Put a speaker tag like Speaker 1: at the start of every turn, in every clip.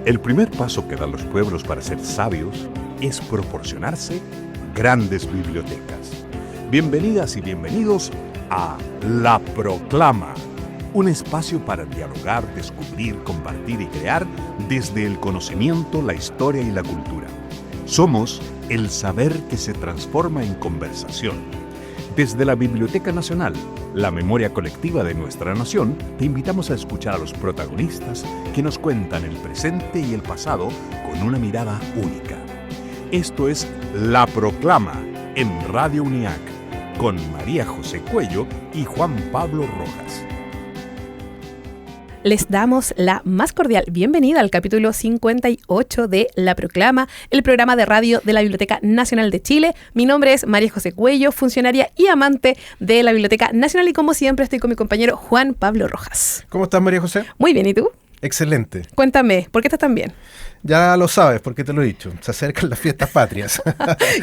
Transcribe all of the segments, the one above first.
Speaker 1: El primer paso que dan los pueblos para ser sabios es proporcionarse grandes bibliotecas. Bienvenidas y bienvenidos a La Proclama, un espacio para dialogar, descubrir, compartir y crear desde el conocimiento, la historia y la cultura. Somos el saber que se transforma en conversación. Desde la Biblioteca Nacional, la memoria colectiva de nuestra nación, te invitamos a escuchar a los protagonistas que nos cuentan el presente y el pasado con una mirada única. Esto es La Proclama en Radio UNIAC, con María José Cuello y Juan Pablo Rojas.
Speaker 2: Les damos la más cordial bienvenida al capítulo 58 de La Proclama, el programa de radio de la Biblioteca Nacional de Chile. Mi nombre es María José Cuello, funcionaria y amante de la Biblioteca Nacional, y como siempre estoy con mi compañero Juan Pablo Rojas.
Speaker 3: ¿Cómo estás, María José?
Speaker 2: Muy bien, ¿y tú?
Speaker 3: Excelente.
Speaker 2: Cuéntame, ¿por qué estás tan bien?
Speaker 3: Ya lo sabes, porque te lo he dicho. Se acercan las fiestas patrias.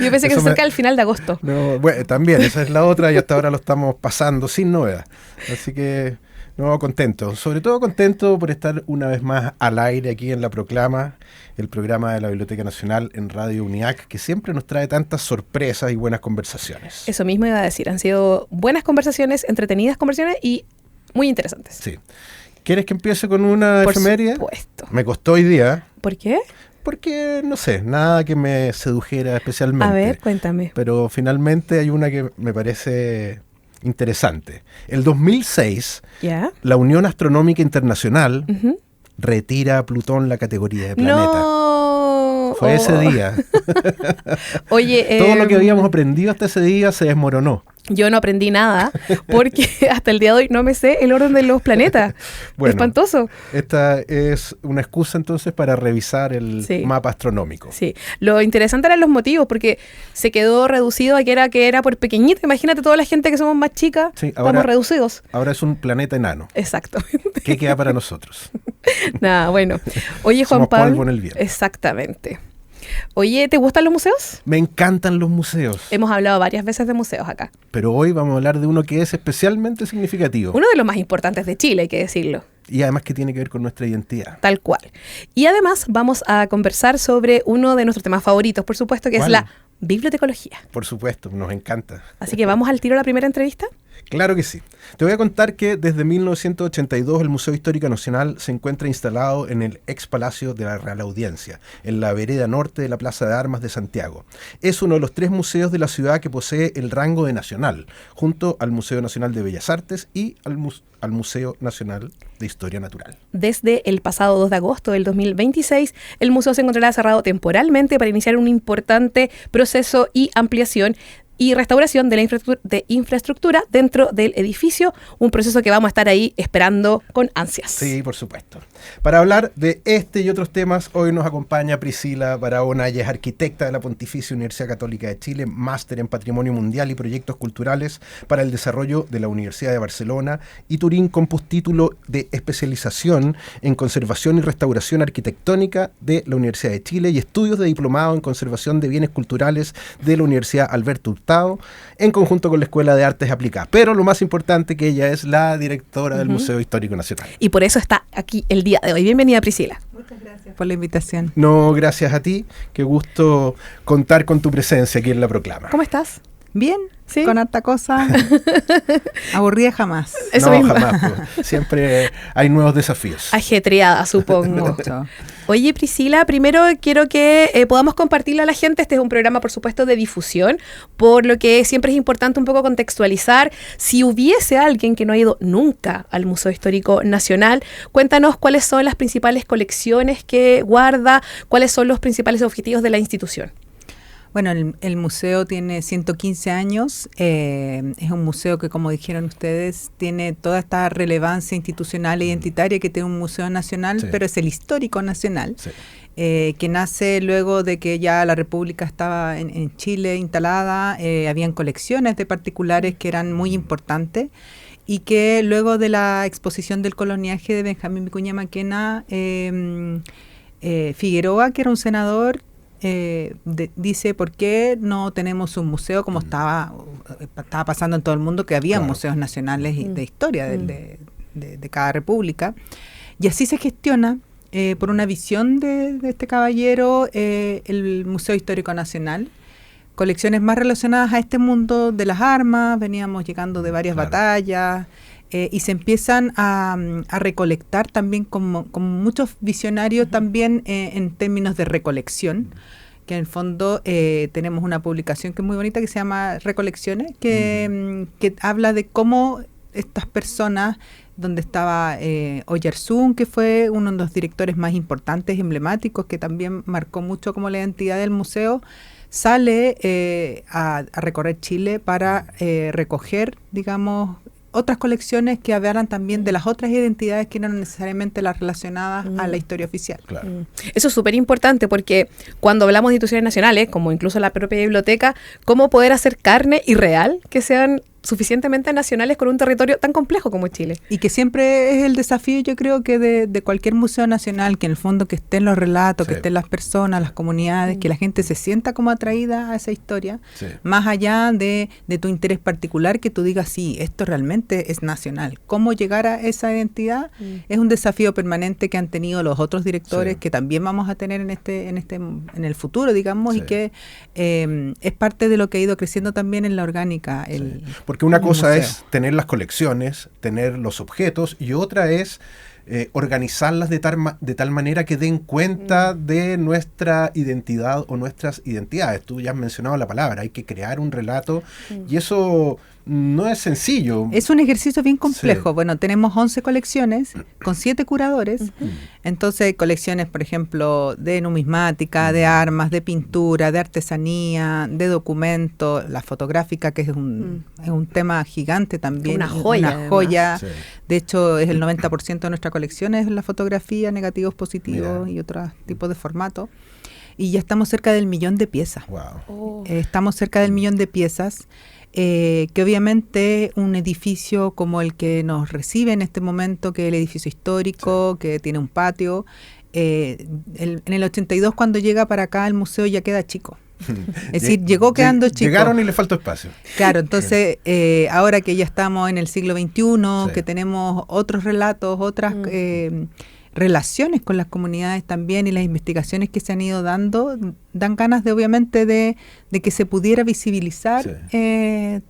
Speaker 2: Yo pensé que se acerca el final de agosto.
Speaker 3: No, bueno, también, esa es la otra, y hasta ahora lo estamos pasando sin novedad. Así que, no, contento. Sobre todo contento por estar una vez más al aire aquí en La Proclama, el programa de la Biblioteca Nacional en Radio UNIAC, que siempre nos trae tantas sorpresas y buenas conversaciones.
Speaker 2: Eso mismo iba a decir. Han sido buenas conversaciones, entretenidas conversaciones y muy interesantes.
Speaker 3: Sí. ¿Quieres que empiece con una efeméride?
Speaker 2: Por supuesto.
Speaker 3: Me costó hoy día.
Speaker 2: ¿Por qué?
Speaker 3: Porque, no sé, nada que me sedujera especialmente.
Speaker 2: A ver, cuéntame.
Speaker 3: Pero finalmente hay una que me parece interesante. El 2006,
Speaker 2: ¿Ya?
Speaker 3: la Unión Astronómica Internacional retira a Plutón la categoría de planeta.
Speaker 2: ¡No!
Speaker 3: Fue ese día.
Speaker 2: Oye,
Speaker 3: todo lo que habíamos aprendido hasta ese día se desmoronó.
Speaker 2: Yo no aprendí nada porque hasta el día de hoy no me sé el orden de los planetas.
Speaker 3: Bueno,
Speaker 2: espantoso.
Speaker 3: Esta es una excusa entonces para revisar el mapa astronómico.
Speaker 2: Sí, lo interesante eran los motivos, porque se quedó reducido a que era por pequeñito. Imagínate toda la gente que somos más chicas,
Speaker 3: sí,
Speaker 2: estamos reducidos.
Speaker 3: Ahora es un planeta enano.
Speaker 2: Exacto.
Speaker 3: ¿Qué queda para nosotros?
Speaker 2: Nada, bueno. Oye, Juan
Speaker 3: Somos
Speaker 2: Pablo.
Speaker 3: polvo en el viento.
Speaker 2: Exactamente. Oye, ¿te gustan los museos?
Speaker 3: Me encantan los museos.
Speaker 2: Hemos hablado varias veces de museos acá.
Speaker 3: Pero hoy vamos a hablar de uno que es especialmente significativo.
Speaker 2: Uno de los más importantes de Chile, hay que decirlo.
Speaker 3: Y además que tiene que ver con nuestra identidad.
Speaker 2: Tal cual. Y además vamos a conversar sobre uno de nuestros temas favoritos, por supuesto, que
Speaker 3: ¿Cuál?
Speaker 2: es la bibliotecología.
Speaker 3: Por supuesto, nos encanta.
Speaker 2: Así que vamos al tiro a la primera entrevista.
Speaker 3: Claro que sí. Te voy a contar que desde 1982 el Museo Histórico Nacional se encuentra instalado en el ex Palacio de la Real Audiencia, en la vereda norte de la Plaza de Armas de Santiago. Es uno de los 3 museos de la ciudad que posee el rango de nacional, junto al Museo Nacional de Bellas Artes y al Museo Nacional de Historia Natural.
Speaker 2: Desde el pasado 2 de agosto del 2026, el museo se encontrará cerrado temporalmente para iniciar un importante proceso y ampliación y restauración de la infraestructura dentro del edificio, un proceso que vamos a estar ahí esperando con ansias.
Speaker 3: Sí, por supuesto. Para hablar de este y otros temas, hoy nos acompaña Priscila Barahona. Ella es arquitecta de la Pontificia Universidad Católica de Chile, máster en Patrimonio Mundial y Proyectos Culturales para el Desarrollo de la Universidad de Barcelona y Turín, con postítulo de especialización en Conservación y Restauración Arquitectónica de la Universidad de Chile y estudios de diplomado en Conservación de Bienes Culturales de la Universidad Alberto Hurtado, en conjunto con la Escuela de Artes Aplicadas. Pero lo más importante, que ella es la directora del Museo Histórico Nacional.
Speaker 2: Y por eso está aquí el día de hoy. Bienvenida, Priscila.
Speaker 4: Muchas gracias por la invitación.
Speaker 3: No, gracias a ti. Qué gusto contar con tu presencia aquí en La Proclama.
Speaker 2: ¿Cómo estás?
Speaker 4: Bien,
Speaker 2: ¿Sí?
Speaker 4: Con harta cosa. Aburrida jamás.
Speaker 2: Eso
Speaker 3: no,
Speaker 2: mismo.
Speaker 3: jamás. Siempre hay nuevos desafíos.
Speaker 2: Ajetreada, supongo.
Speaker 4: Mucho.
Speaker 2: Oye, Priscila, primero quiero que podamos compartirle a la gente. Este es un programa, por supuesto, de difusión, por lo que siempre es importante un poco contextualizar. Si hubiese alguien que no ha ido nunca al Museo Histórico Nacional, cuéntanos cuáles son las principales colecciones que guarda, cuáles son los principales objetivos de la institución.
Speaker 4: Bueno, el museo tiene 115 años, es un museo que, como dijeron ustedes, tiene toda esta relevancia institucional e identitaria que tiene un museo nacional,
Speaker 3: Sí.
Speaker 4: pero es el histórico nacional,
Speaker 3: Sí.
Speaker 4: que nace luego de que ya la República estaba en Chile instalada, habían colecciones de particulares que eran muy importantes, y que luego de la exposición del coloniaje de Benjamín Vicuña Maquena, Figueroa, que era un senador, dice por qué no tenemos un museo como estaba pasando en todo el mundo, que había museos nacionales de historia de cada república, y así se gestiona por una visión de este caballero, el Museo Histórico Nacional. Colecciones más relacionadas a este mundo de las armas, veníamos llegando de varias batallas, y se empiezan a recolectar también como muchos visionarios también en términos de recolección, que en el fondo tenemos una publicación que es muy bonita que se llama Recolecciones, que habla de cómo estas personas, donde estaba Oyarzún, que fue uno de los directores más importantes, emblemáticos, que también marcó mucho como la identidad del museo, sale a recorrer Chile para recoger, digamos, otras colecciones que hablaran también de las otras identidades que no eran necesariamente las relacionadas a la historia oficial.
Speaker 3: Claro.
Speaker 2: Eso es súper importante porque cuando hablamos de instituciones nacionales, como incluso la propia biblioteca, ¿cómo poder hacer carne y real que sean suficientemente nacionales con un territorio tan complejo como Chile?
Speaker 4: Y que siempre es el desafío, yo creo, que de cualquier museo nacional, que en el fondo que estén los relatos, que estén las personas, las comunidades, que la gente se sienta como atraída a esa historia, más allá de tu interés particular, que tú digas, sí, esto realmente es nacional. ¿Cómo llegar a esa identidad? Es un desafío permanente que han tenido los otros directores, que también vamos a tener en el futuro, digamos, y que es parte de lo que ha ido creciendo también en la orgánica.
Speaker 3: Porque una cosa es tener las colecciones, tener los objetos, y otra es organizarlas de tal manera que den cuenta de nuestra identidad o nuestras identidades. Tú ya has mencionado la palabra, hay que crear un relato, y eso no es sencillo.
Speaker 4: Es un ejercicio bien complejo. Bueno, tenemos 11 colecciones con 7 curadores. Entonces, colecciones, por ejemplo, de numismática, de armas, de pintura, de artesanía, de documentos, la fotográfica, que es un tema gigante también.
Speaker 2: Una joya.
Speaker 4: Una joya. De hecho, es el 90% de nuestra colección es la fotografía, negativos, positivos y otros tipos de formatos. Y ya estamos cerca del 1.000.000 de piezas.
Speaker 3: Wow.
Speaker 4: Estamos cerca del 1.000.000 de piezas. Que obviamente un edificio como el que nos recibe en este momento, que es el edificio histórico, que tiene un patio, en el 82 cuando llega para acá el museo ya queda chico. Es decir, llegó quedando chico.
Speaker 3: Llegaron y le faltó espacio.
Speaker 4: Claro, entonces ahora que ya estamos en el siglo XXI, que tenemos otros relatos, otras relaciones con las comunidades también, y las investigaciones que se han ido dando, dan ganas de obviamente de que se pudiera visibilizar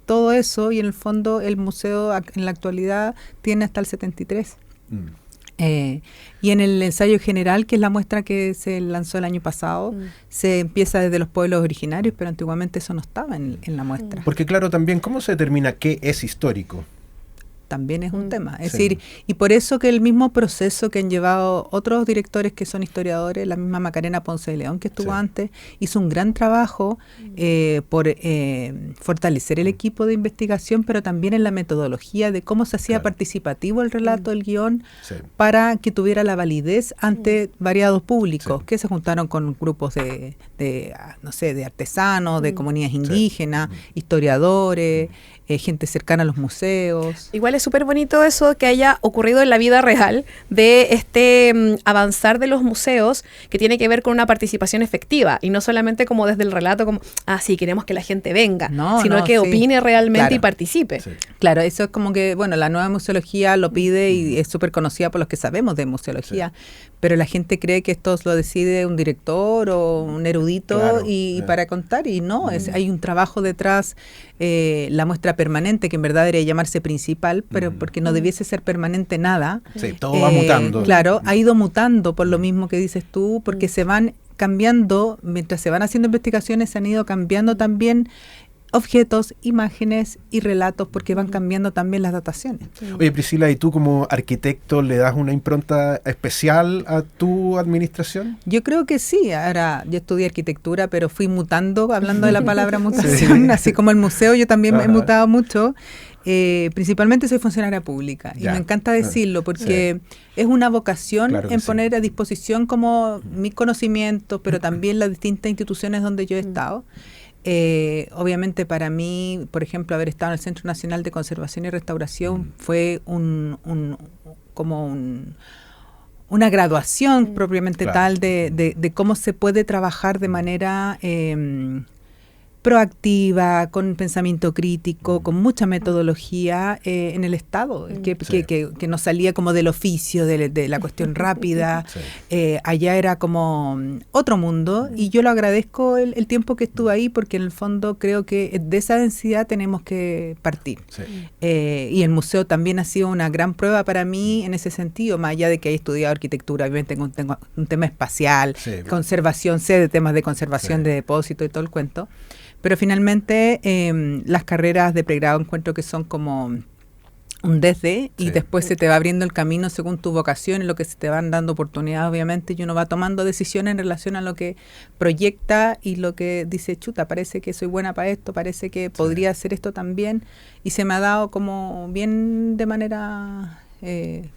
Speaker 4: todo eso, y en el fondo el museo en la actualidad tiene hasta el 73. Y en el ensayo general, que es la muestra que se lanzó el año pasado, se empieza desde los pueblos originarios, pero antiguamente eso no estaba en la muestra.
Speaker 3: Porque claro, también, ¿cómo se determina qué es histórico?
Speaker 4: También es un tema. Es decir, y por eso que el mismo proceso que han llevado otros directores que son historiadores, la misma Macarena Ponce de León que estuvo antes, hizo un gran trabajo por fortalecer el equipo de investigación, pero también en la metodología de cómo se hacía participativo el relato, el guión, para que tuviera la validez ante variados públicos, que se juntaron con grupos de artesanos, de comunidades indígenas, historiadores, gente cercana a los museos.
Speaker 2: Igual es súper bonito eso que haya ocurrido en la vida real, de este avanzar de los museos, que tiene que ver con una participación efectiva, y no solamente como desde el relato, como, sí, queremos que la gente venga, sino que opine realmente y participe.
Speaker 4: Claro, eso es como que, bueno, la nueva museología lo pide y es súper conocida por los que sabemos de museología, pero la gente cree que esto lo decide un director o un erudito y para contar, y no, hay un trabajo detrás. La muestra permanente, que en verdad debería llamarse principal, pero porque no debiese ser permanente nada.
Speaker 3: Sí, todo va mutando.
Speaker 4: Claro, ha ido mutando por lo mismo que dices tú, porque se van cambiando, mientras se van haciendo investigaciones, se han ido cambiando también objetos, imágenes y relatos, porque van cambiando también las dataciones.
Speaker 3: Oye, Priscila, ¿y tú como arquitecto le das una impronta especial a tu administración?
Speaker 4: Yo creo que sí. Ahora, yo estudié arquitectura, pero fui mutando, hablando de la palabra mutación, así como el museo, yo también he mutado mucho. Principalmente soy funcionaria pública y me encanta decirlo porque es una vocación en poner a disposición como mis conocimientos, pero también las distintas instituciones donde yo he estado. Obviamente para mí, por ejemplo, haber estado en el Centro Nacional de Conservación y Restauración fue una graduación propiamente tal de cómo se puede trabajar de manera proactiva, con pensamiento crítico, con mucha metodología en el Estado, que no salía como del oficio, de la cuestión rápida. Allá era como otro mundo, y yo lo agradezco el tiempo que estuve ahí, porque en el fondo creo que de esa densidad tenemos que partir. Y el museo también ha sido una gran prueba para mí en ese sentido, más allá de que he estudiado arquitectura, obviamente tengo un tema espacial, conservación, sé de temas de conservación de depósito y todo el cuento. Pero finalmente las carreras de pregrado encuentro que son como un desde, y después se te va abriendo el camino según tu vocación, en lo que se te van dando oportunidades, obviamente, y uno va tomando decisiones en relación a lo que proyecta y lo que dice, chuta, parece que soy buena para esto, parece que podría hacer esto también, y se me ha dado como bien de manera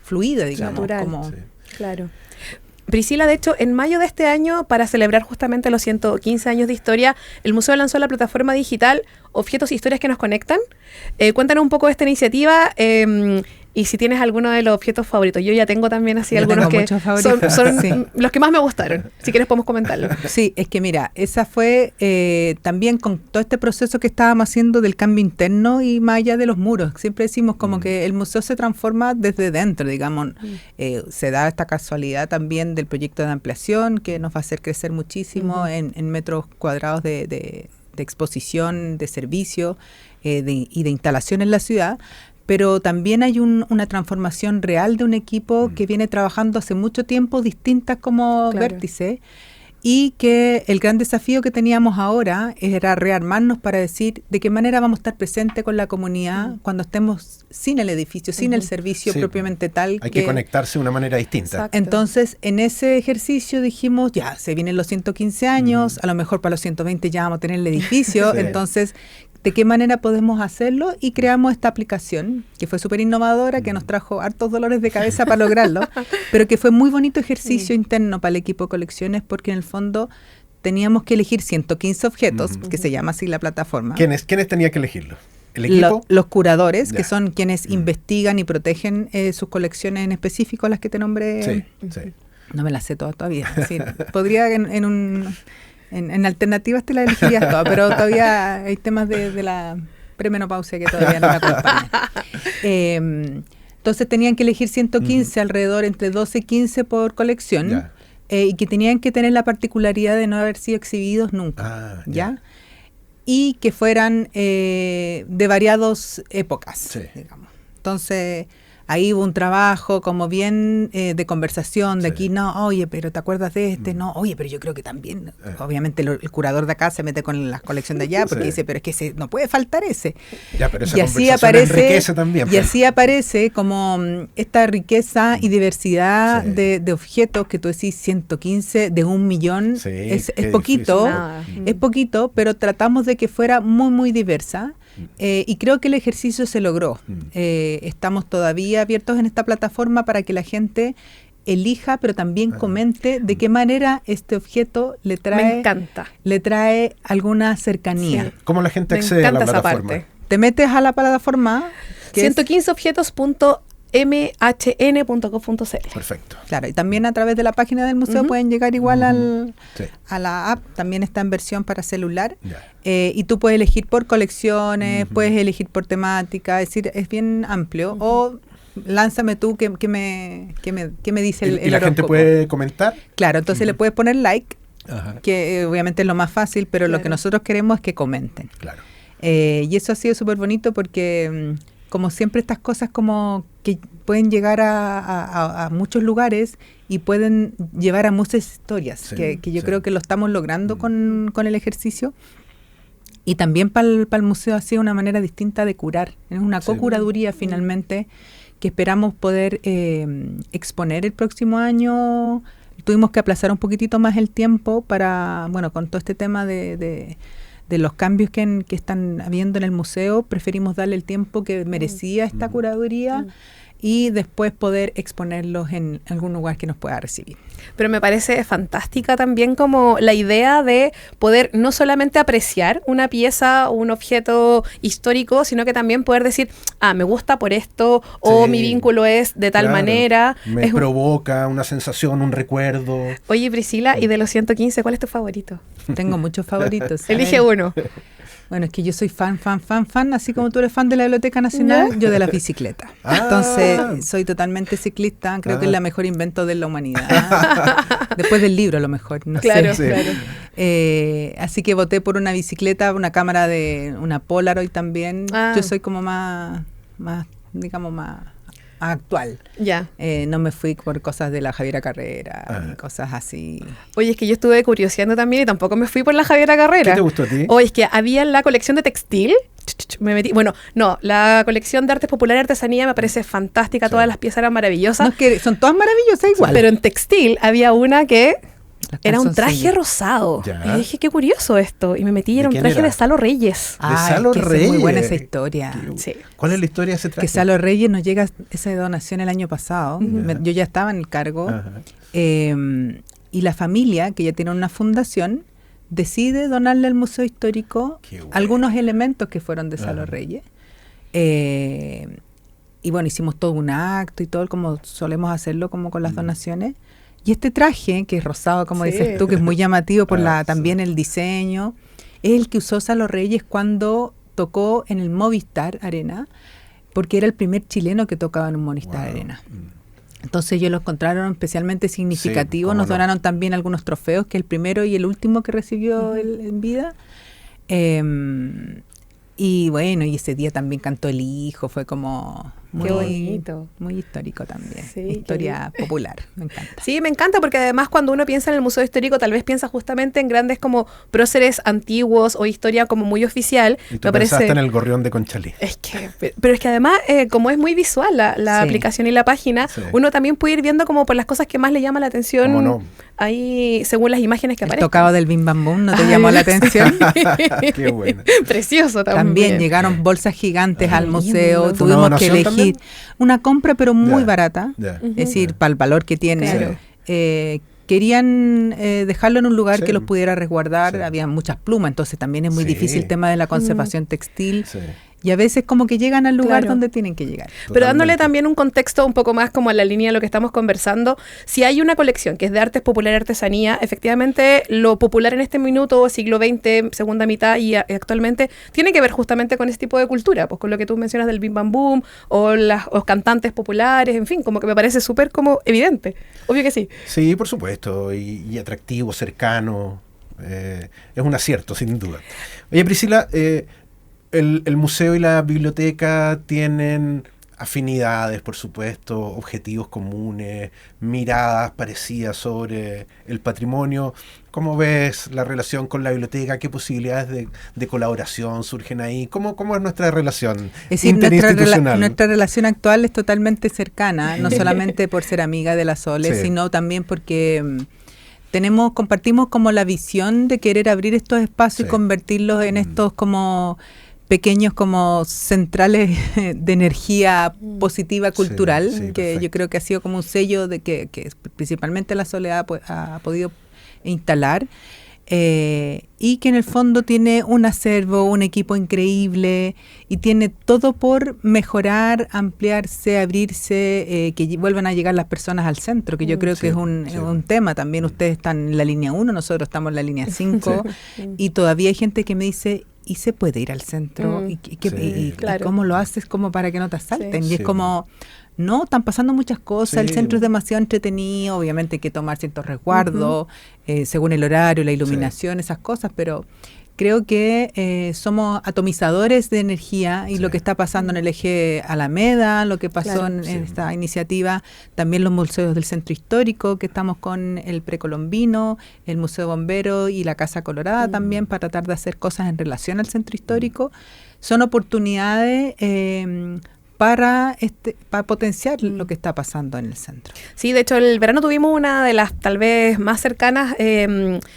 Speaker 4: fluida, digamos.
Speaker 2: Natural.
Speaker 4: Como,
Speaker 2: Claro. Priscila, de hecho, en mayo de este año, para celebrar justamente los 115 años de historia, el museo lanzó la plataforma digital Objetos e Historias que nos conectan. Cuéntanos un poco de esta iniciativa y si tienes alguno de los objetos favoritos. Yo ya tengo también así algunos que son los que más me gustaron. Si quieres podemos comentarlo.
Speaker 4: Sí, es que mira, esa fue también con todo este proceso que estábamos haciendo del cambio interno y más allá de los muros. Siempre decimos como que el museo se transforma desde dentro, digamos. Se da esta casualidad también del proyecto de ampliación que nos va a hacer crecer muchísimo en metros cuadrados de exposición, de servicio y de instalación en la ciudad. Pero también hay una transformación real de un equipo que viene trabajando hace mucho tiempo, distintas como vértices, y que el gran desafío que teníamos ahora era rearmarnos para decir de qué manera vamos a estar presentes con la comunidad cuando estemos sin el edificio, sin el servicio propiamente tal.
Speaker 3: Hay que conectarse de una manera distinta.
Speaker 2: Exacto.
Speaker 4: Entonces, en ese ejercicio dijimos, ya, se vienen los 115 años, a lo mejor para los 120 ya vamos a tener el edificio, entonces, ¿de qué manera podemos hacerlo? Y creamos esta aplicación, que fue súper innovadora, que nos trajo hartos dolores de cabeza para lograrlo, pero que fue muy bonito ejercicio interno para el equipo de colecciones, porque en el fondo teníamos que elegir 115 objetos, que se llama así la plataforma.
Speaker 3: ¿Quiénes tenían que elegirlo? ¿El equipo?
Speaker 4: Los curadores, que son quienes investigan y protegen sus colecciones en específico, las que te nombré. No me las sé todas todavía. Sí, podría en alternativas te la elegirías todas, pero todavía hay temas de la premenopausia que todavía no me acompañan. Entonces tenían que elegir 115 alrededor, entre 12 y 15 por colección, y que tenían que tener la particularidad de no haber sido exhibidos nunca, ¿ya? Y que fueran de variadas épocas, digamos. Entonces, ahí hubo un trabajo como bien de conversación, de aquí, no, oye, pero ¿te acuerdas de este? No, oye, pero yo creo que también. Obviamente el curador de acá se mete con la colección de allá porque dice, pero es que no puede faltar ese.
Speaker 3: Ya, pero esa
Speaker 4: y así aparece
Speaker 3: también,
Speaker 4: y así aparece como esta riqueza y diversidad de objetos que tú decís 115 de 1 millón. Es poquito, es poquito, pero tratamos de que fuera muy, muy diversa. Y creo que el ejercicio se logró. Estamos todavía abiertos en esta plataforma para que la gente elija, pero también comente de qué manera este objeto le trae alguna cercanía.
Speaker 3: ¿Cómo la gente accede a la plataforma?
Speaker 4: Te metes a la plataforma
Speaker 2: 115objetos.mhn.gov.cl.
Speaker 3: Perfecto.
Speaker 4: Claro, y también a través de la página del museo pueden llegar igual a la app, también está en versión para celular, y tú puedes elegir por colecciones, puedes elegir por temática, es decir, es bien amplio, o lánzame tú qué me dice el
Speaker 3: ¿Y la gente puede comentar?
Speaker 4: Claro, entonces le puedes poner like, que obviamente es lo más fácil, pero lo que nosotros queremos es que comenten.
Speaker 3: Claro.
Speaker 4: Y eso ha sido súper bonito porque como siempre estas cosas como que pueden llegar a muchos lugares y pueden llevar a muchas historias, que yo creo que lo estamos logrando con el ejercicio. Y también para el museo ha sido una manera distinta de curar. Es una co-curaduría finalmente que esperamos poder exponer el próximo año. Tuvimos que aplazar un poquitito más el tiempo para, bueno, con todo este tema de los cambios que están habiendo en el museo, preferimos darle el tiempo que merecía esta curaduría y después poder exponerlos en algún lugar que nos pueda recibir.
Speaker 2: Pero me parece fantástica también como la idea de poder no solamente apreciar una pieza o un objeto histórico, sino que también poder decir, me gusta por esto, o mi vínculo es de tal manera.
Speaker 3: Me provoca una sensación, un recuerdo.
Speaker 2: Oye, Priscila, y de los 115, ¿cuál es tu favorito?
Speaker 4: Tengo muchos favoritos.
Speaker 2: Elige uno.
Speaker 4: Bueno, es que yo soy fan, así como tú eres fan de la Biblioteca Nacional, yo de las bicicletas. Entonces, soy totalmente ciclista, creo que es la mejor invento de la humanidad. Después del libro, a lo mejor, no
Speaker 2: Claro,
Speaker 4: sé.
Speaker 2: claro.
Speaker 4: Así que voté por una bicicleta, una cámara de una Polaroid también. Yo soy como más digamos, más actual.
Speaker 2: Ya.
Speaker 4: No me fui por cosas de la Javiera Carrera, ni cosas así.
Speaker 2: Oye, es que yo estuve curioseando también y tampoco me fui por la Javiera Carrera.
Speaker 3: ¿Qué te gustó a ti?
Speaker 2: Oye, es que había la colección de textil. Me metí. Bueno, no, la colección de artes populares y artesanía me parece fantástica. Todas las piezas eran maravillosas.
Speaker 4: No, es que son todas maravillosas igual.
Speaker 2: Pero en textil había una que era un traje
Speaker 4: calzoncillos.
Speaker 2: rosado.
Speaker 3: Ya.
Speaker 2: Y yo dije, qué curioso esto. Y me metí y
Speaker 3: ¿De
Speaker 2: era un
Speaker 3: quién
Speaker 2: traje
Speaker 3: era?
Speaker 2: de Salo Reyes.
Speaker 3: Salo
Speaker 4: es que
Speaker 3: Reyes.
Speaker 4: Es muy buena esa historia.
Speaker 2: Sí.
Speaker 3: ¿Cuál es la historia de ese traje?
Speaker 4: Que Salo Reyes nos llega esa donación el año pasado. Yo ya estaba en el cargo. Y la familia, que ya tiene una fundación, decide donarle al Museo Histórico algunos elementos que fueron de Salo Reyes. Y bueno, hicimos todo un acto y todo, como solemos hacerlo como con las donaciones. Y este traje, que es rosado, como dices tú, que es muy llamativo por también el diseño, es el que usó Salo Reyes cuando tocó en el Movistar Arena, porque era el primer chileno que tocaba en un Movistar Arena. Entonces ellos lo encontraron especialmente significativo.
Speaker 3: Sí,
Speaker 4: Nos
Speaker 3: no.
Speaker 4: donaron también algunos trofeos, que el primero y el último que recibió él en vida. Y bueno, y ese día también cantó el hijo, fue como
Speaker 2: Qué bonito.
Speaker 4: Muy histórico también.
Speaker 2: Sí,
Speaker 4: Historia popular, me encanta.
Speaker 2: Sí, me encanta porque además cuando uno piensa en el Museo Histórico tal vez piensa justamente en grandes como próceres antiguos o historia como muy oficial.
Speaker 3: Y tú pensaste en el gorrión de Conchalí.
Speaker 2: Es que, pero es que además, como es muy visual la aplicación y la página, uno también puede ir viendo como por las cosas que más le llama la atención.
Speaker 3: ¿Cómo no?
Speaker 2: Ahí, según las imágenes que
Speaker 4: El
Speaker 2: aparecen.
Speaker 4: tocado del Bim Bam Boom, ¿no te llamó la atención?
Speaker 3: Qué bueno.
Speaker 2: Precioso también.
Speaker 4: También llegaron bolsas gigantes al museo,
Speaker 2: lindo.
Speaker 4: tuvimos
Speaker 3: ¿Una
Speaker 4: que
Speaker 3: donación
Speaker 4: elegir
Speaker 3: también?
Speaker 4: una compra pero muy
Speaker 3: Ya,
Speaker 4: barata,
Speaker 3: ya.
Speaker 4: es decir, para el valor que tiene.
Speaker 2: Claro.
Speaker 4: Querían dejarlo en un lugar
Speaker 3: Sí.
Speaker 4: que los pudiera resguardar,
Speaker 3: Sí.
Speaker 4: había muchas plumas, entonces también es muy
Speaker 3: Sí.
Speaker 4: difícil el tema de la conservación textil.
Speaker 3: Sí.
Speaker 4: Y a veces como que llegan al lugar
Speaker 2: Claro.
Speaker 4: donde tienen que llegar.
Speaker 2: Pero dándole
Speaker 3: Totalmente.
Speaker 2: también un contexto un poco más como a la línea de lo que estamos conversando, si hay una colección que es de artes populares y artesanía, efectivamente lo popular en este minuto, siglo XX, segunda mitad y actualmente, tiene que ver justamente con ese tipo de cultura, pues con lo que tú mencionas del Bim Bam Boom o los cantantes populares, en fin, como que me parece súper como evidente. Obvio que sí.
Speaker 3: Sí, por supuesto, y atractivo, cercano. Es un acierto, sin duda. Oye, Priscila, el museo y la biblioteca tienen afinidades, por supuesto, objetivos comunes, miradas parecidas sobre el patrimonio. ¿Cómo ves la relación con la biblioteca? ¿Qué posibilidades de colaboración surgen ahí? ¿Cómo es nuestra relación
Speaker 4: Es decir,
Speaker 3: interinstitucional?
Speaker 4: nuestra relación actual es totalmente cercana, no solamente por ser amiga de la Sole,
Speaker 3: Sí.
Speaker 4: sino también porque compartimos como la visión de querer abrir estos espacios y
Speaker 3: Sí.
Speaker 4: convertirlos en estos como pequeños como centrales de energía positiva cultural,
Speaker 3: sí,
Speaker 4: que
Speaker 3: perfecto.
Speaker 4: yo creo que ha sido como un sello de que principalmente la Soledad ha podido instalar. Y que en el fondo tiene un acervo, un equipo increíble y tiene todo por mejorar, ampliarse, abrirse, que vuelvan a llegar las personas al centro, que yo creo que es un tema. También ustedes están en la línea 1, nosotros estamos en la línea 5 y todavía hay gente que me dice, ¿y se puede ir al centro? ¿Y
Speaker 2: Claro.
Speaker 4: cómo lo haces como para que no te asalten?
Speaker 2: Sí.
Speaker 4: Y es como... No, están pasando muchas cosas, el
Speaker 3: Sí.
Speaker 4: centro es demasiado entretenido, obviamente hay que tomar ciertos resguardos, según el horario, la iluminación, esas cosas, pero creo que somos atomizadores de energía y lo que está pasando en el eje Alameda, lo que pasó
Speaker 2: Claro.
Speaker 4: en esta iniciativa, también los museos del centro histórico, que estamos con el Precolombino, el Museo Bombero y la Casa Colorada también, para tratar de hacer cosas en relación al centro histórico, son oportunidades para potenciar lo que está pasando en el centro.
Speaker 2: Sí, de hecho, el verano tuvimos una de las tal vez más cercanas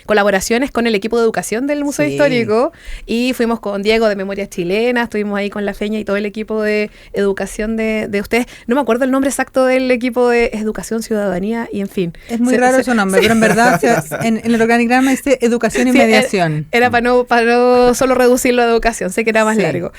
Speaker 2: colaboraciones con el equipo de educación del Museo Histórico, y fuimos con Diego de Memorias Chilenas, estuvimos ahí con la Feña y todo el equipo de educación de ustedes. No me acuerdo el nombre exacto del equipo de Educación, Ciudadanía y en fin.
Speaker 4: Es muy raro su nombre, pero en verdad en el organigrama dice Educación y Mediación.
Speaker 2: Era para no solo reducirlo a educación, sé que era más largo.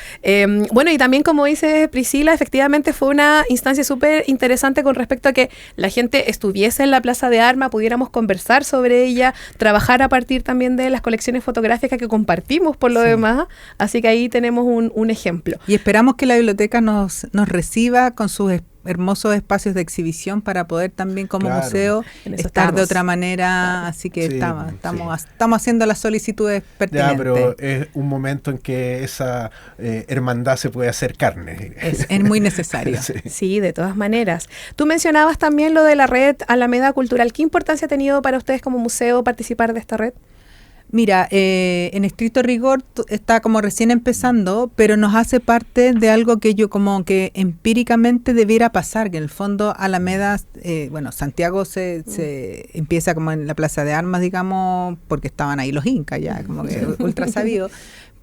Speaker 2: Bueno, y también como dice Priscila, efectivamente fue una instancia súper interesante con respecto a que la gente estuviese en la Plaza de Armas, pudiéramos conversar sobre ella, trabajar a partir también de las colecciones fotográficas que compartimos por lo demás, así que ahí tenemos un ejemplo.
Speaker 4: Y esperamos que la biblioteca nos reciba con sus hermosos espacios de exhibición para poder también como museo estar de otra manera, así que estamos haciendo las solicitudes pertinentes.
Speaker 3: Ya, pero es un momento en que esa hermandad se puede hacer carne.
Speaker 4: Es muy necesario.
Speaker 2: Sí, de todas maneras. Tú mencionabas también lo de la red Alameda Cultural. ¿Qué importancia ha tenido para ustedes como museo participar de esta red?
Speaker 4: Mira, en estricto rigor está como recién empezando, pero nos hace parte de algo que yo como que empíricamente debiera pasar, que en el fondo Alameda, Santiago se empieza como en la Plaza de Armas, digamos, porque estaban ahí los incas ya, como que ultra sabido.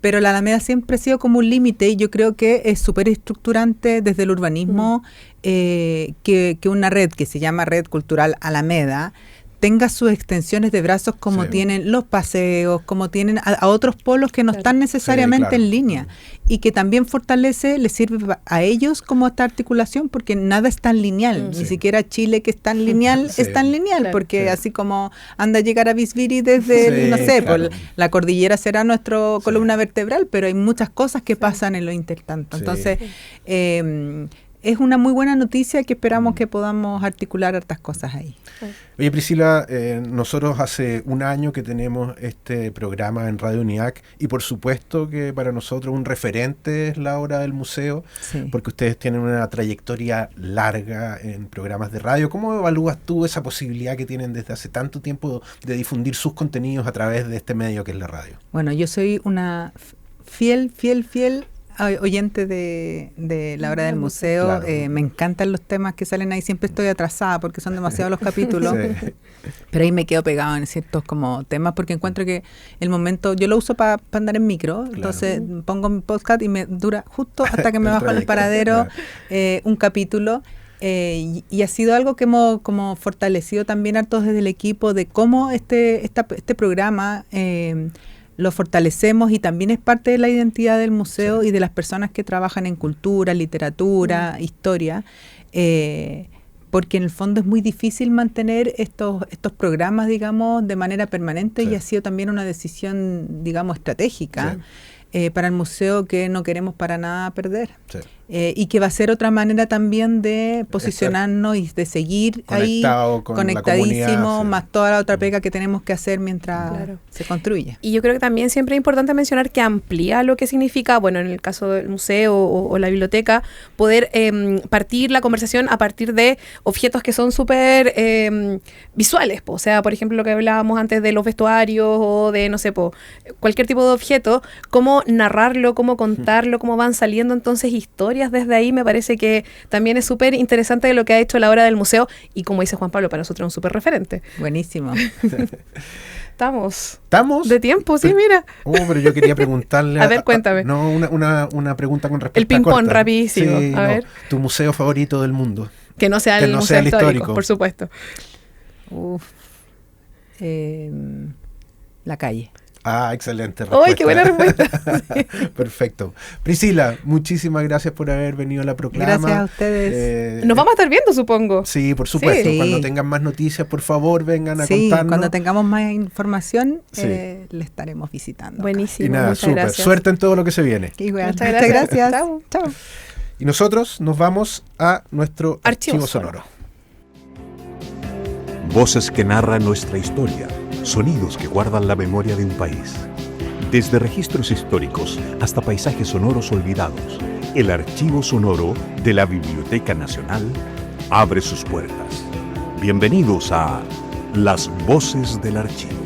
Speaker 4: Pero la Alameda siempre ha sido como un límite y yo creo que es súper estructurante desde el urbanismo que una red que se llama Red Cultural Alameda tenga sus extensiones de brazos como tienen los paseos, como tienen a otros polos que no están necesariamente en línea, y que también fortalece, les sirve a ellos como esta articulación, porque nada es tan lineal, ni siquiera Chile, que es tan lineal, es tan lineal, porque así como anda a llegar a Bisbiri desde, por la cordillera será nuestra columna vertebral, pero hay muchas cosas que pasan en lo intertanto. Entonces, es una muy buena noticia que esperamos que podamos articular hartas cosas ahí.
Speaker 3: Oye, Priscila, nosotros hace un año que tenemos este programa en Radio UNIAC y por supuesto que para nosotros un referente es la obra del museo, porque ustedes tienen una trayectoria larga en programas de radio. ¿Cómo evalúas tú esa posibilidad que tienen desde hace tanto tiempo de difundir sus contenidos a través de este medio que es la radio?
Speaker 4: Bueno, yo soy una fiel oyente de la obra del museo. Me encantan los temas que salen ahí, siempre estoy atrasada porque son demasiados los capítulos, pero ahí me quedo pegado en ciertos como temas, porque encuentro que el momento, yo lo uso para andar en micro, entonces pongo mi podcast y me dura justo hasta que me bajo al paradero un capítulo. Y ha sido algo que hemos como fortalecido también hartos desde el equipo, de cómo este programa lo fortalecemos, y también es parte de la identidad del museo y de las personas que trabajan en cultura, literatura, historia, porque en el fondo es muy difícil mantener estos programas, digamos, de manera permanente, y ha sido también una decisión, digamos, estratégica para el museo, que no queremos para nada perder. Y que va a ser otra manera también de posicionarnos y de seguir ahí conectadísimo, más toda la otra pega que tenemos que hacer mientras se construye.
Speaker 2: Y yo creo que también siempre es importante mencionar que amplía lo que significa, bueno, en el caso del museo o la biblioteca, poder partir la conversación a partir de objetos que son súper visuales, o sea, por ejemplo, lo que hablábamos antes de los vestuarios o de, no sé, cualquier tipo de objeto, cómo narrarlo, cómo contarlo, cómo van saliendo entonces historias desde ahí. Me parece que también es súper interesante lo que ha hecho la obra del museo, y como dice Juan Pablo, para nosotros es un súper referente.
Speaker 4: Buenísimo.
Speaker 2: ¿Estamos
Speaker 3: de
Speaker 2: tiempo? Sí, mira.
Speaker 3: Pero yo quería preguntarle
Speaker 2: a ver, cuéntame.
Speaker 3: Una pregunta con respecto
Speaker 2: el ping-pong rapidísimo.
Speaker 3: Sí, ver. ¿Tu museo favorito del mundo?
Speaker 2: Que no sea el museo histórico, por supuesto.
Speaker 4: La calle.
Speaker 3: Excelente respuesta.
Speaker 2: ¡Ay, qué buena respuesta!
Speaker 3: Perfecto. Priscila, muchísimas gracias por haber venido a La Proclama.
Speaker 4: Gracias a ustedes.
Speaker 2: Nos vamos a estar viendo, supongo.
Speaker 3: Sí, por supuesto. Sí. Cuando tengan más noticias, por favor, vengan a contarnos.
Speaker 4: Cuando tengamos más información, le estaremos visitando.
Speaker 2: Buenísimo.
Speaker 3: Y nada, súper. Suerte en todo lo que se viene.
Speaker 4: Muchas gracias.
Speaker 2: Chao.
Speaker 3: Y nosotros nos vamos a nuestro archivo sonoro.
Speaker 1: Voces que narran nuestra historia. Sonidos que guardan la memoria de un país. Desde registros históricos hasta paisajes sonoros olvidados, el archivo sonoro de la Biblioteca Nacional abre sus puertas. Bienvenidos a Las Voces del Archivo.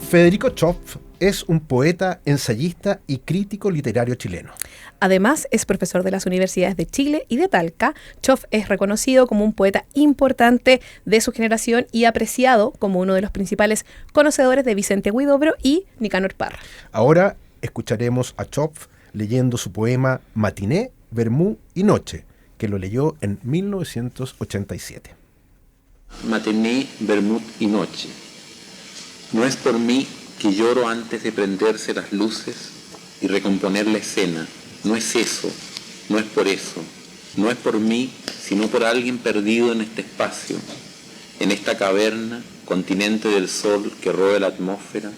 Speaker 3: Federico Zopf es un poeta, ensayista y crítico literario chileno.
Speaker 2: Además, es profesor de las universidades de Chile y de Talca. Chof es reconocido como un poeta importante de su generación y apreciado como uno de los principales conocedores de Vicente Huidobro y Nicanor Parra.
Speaker 3: Ahora escucharemos a Chof leyendo su poema Matiné, Vermú y Noche, que lo leyó en 1987.
Speaker 5: Matiné, vermut y noche. No es por mí que lloro antes de prenderse las luces y recomponer la escena. No es eso, no es por eso. No es por mí, sino por alguien perdido en este espacio, en esta caverna, continente del sol que roe la atmósfera,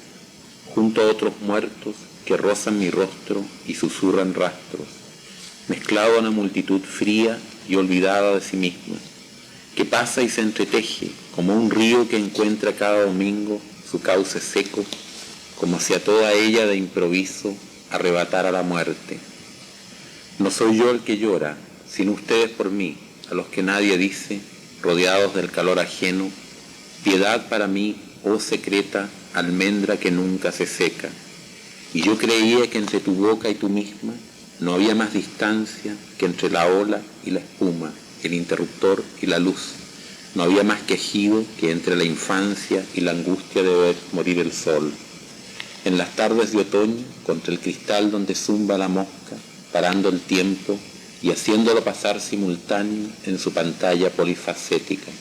Speaker 5: junto a otros muertos que rozan mi rostro y susurran rastros, mezclado a una multitud fría y olvidada de sí misma, que pasa y se entreteje como un río que encuentra cada domingo su cauce seco, como si a toda ella de improviso arrebatara la muerte. No soy yo el que llora, sino ustedes por mí, a los que nadie dice, rodeados del calor ajeno, piedad para mí, oh secreta almendra que nunca se seca. Y yo creía que entre tu boca y tú misma no había más distancia que entre la ola y la espuma, el interruptor y la luz. No había más quejido que entre la infancia y la angustia de ver morir el sol. En las tardes de otoño, contra el cristal donde zumba la mosca, parando el tiempo y haciéndolo pasar simultáneo en su pantalla polifacética.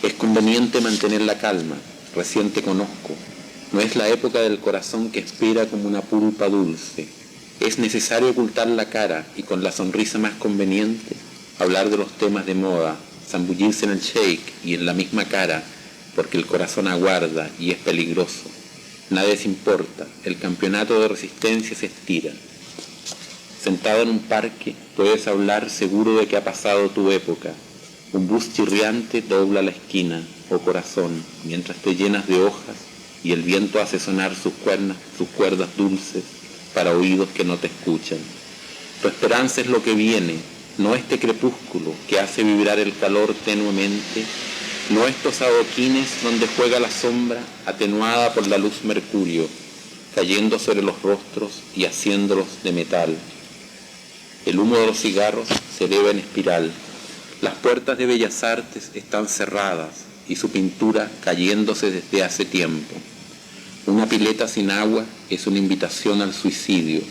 Speaker 5: Es conveniente mantener la calma, recién te conozco. No es la época del corazón que espera como una pulpa dulce. Es necesario ocultar la cara y con la sonrisa más conveniente hablar de los temas de moda, zambullirse en el shake y en la misma cara, porque el corazón aguarda y es peligroso. Nada se importa, el campeonato de resistencia se estira. Sentado en un parque, puedes hablar seguro de que ha pasado tu época. Un bus chirriante dobla la esquina, oh corazón, mientras te llenas de hojas y el viento hace sonar sus cuerdas dulces para oídos que no te escuchan. Tu esperanza es lo que viene, no este crepúsculo que hace vibrar el calor tenuemente, no estos adoquines donde juega la sombra atenuada por la luz mercurio, cayendo sobre los rostros y haciéndolos de metal. El humo de los cigarros se eleva en espiral. Las puertas de Bellas Artes están cerradas y su pintura cayéndose desde hace tiempo. Una pileta sin agua es una invitación al suicidio,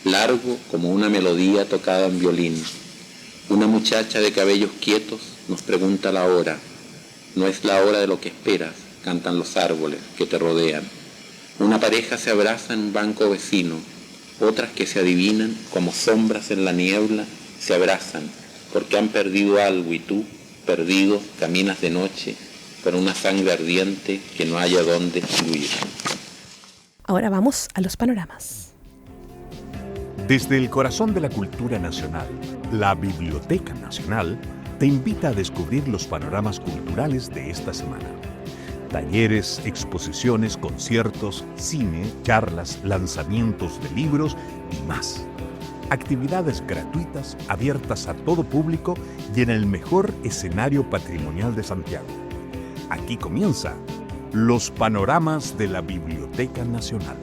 Speaker 5: largo como una melodía tocada en violín. Una muchacha de cabellos quietos nos pregunta la hora. No es la hora de lo que esperas, cantan los árboles que te rodean. Una pareja se abraza en un banco vecino, otras que se adivinan como sombras en la niebla se abrazan porque han perdido algo y tú, perdido, caminas de noche con una sangre ardiente que no haya dónde fluir.
Speaker 2: Ahora vamos a los panoramas.
Speaker 1: Desde el corazón de la cultura nacional, la Biblioteca Nacional te invita a descubrir los panoramas culturales de esta semana. Talleres, exposiciones, conciertos, cine, charlas, lanzamientos de libros y más. Actividades gratuitas, abiertas a todo público y en el mejor escenario patrimonial de Santiago. Aquí comienza los panoramas de la Biblioteca Nacional.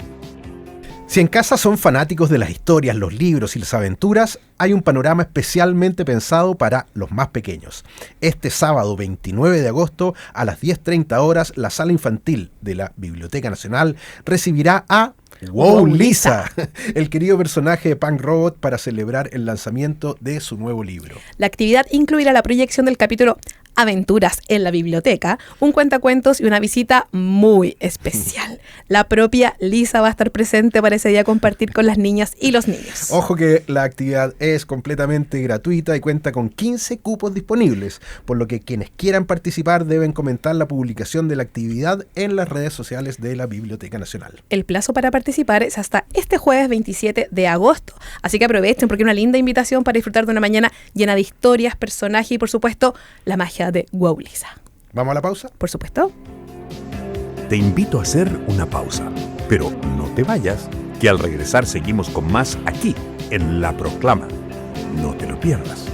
Speaker 3: Si en casa son fanáticos de las historias, los libros y las aventuras, hay un panorama especialmente pensado para los más pequeños. Este sábado 29 de agosto a las 10:30 horas, la sala infantil de la Biblioteca Nacional recibirá a Wow Lisa, el querido personaje de Punk Robot, para celebrar el lanzamiento de su nuevo libro.
Speaker 2: La actividad incluirá la proyección del capítulo Aventuras en la Biblioteca, un cuentacuentos y una visita muy especial. La propia Lisa va a estar presente para ese día a compartir con las niñas y los niños.
Speaker 3: Ojo que la actividad es completamente gratuita y cuenta con 15 cupos disponibles, por lo que quienes quieran participar deben comentar la publicación de la actividad en las redes sociales de la Biblioteca Nacional.
Speaker 2: El plazo para participar es hasta este jueves 27 de agosto, así que aprovechen porque es una linda invitación para disfrutar de una mañana llena de historias, personajes y por supuesto la magia de Wow Lisa.
Speaker 3: ¿Vamos a la pausa?
Speaker 2: Por supuesto.
Speaker 1: Te invito a hacer una pausa, pero no te vayas, que al regresar seguimos con más aquí, en La Proclama. No te lo pierdas.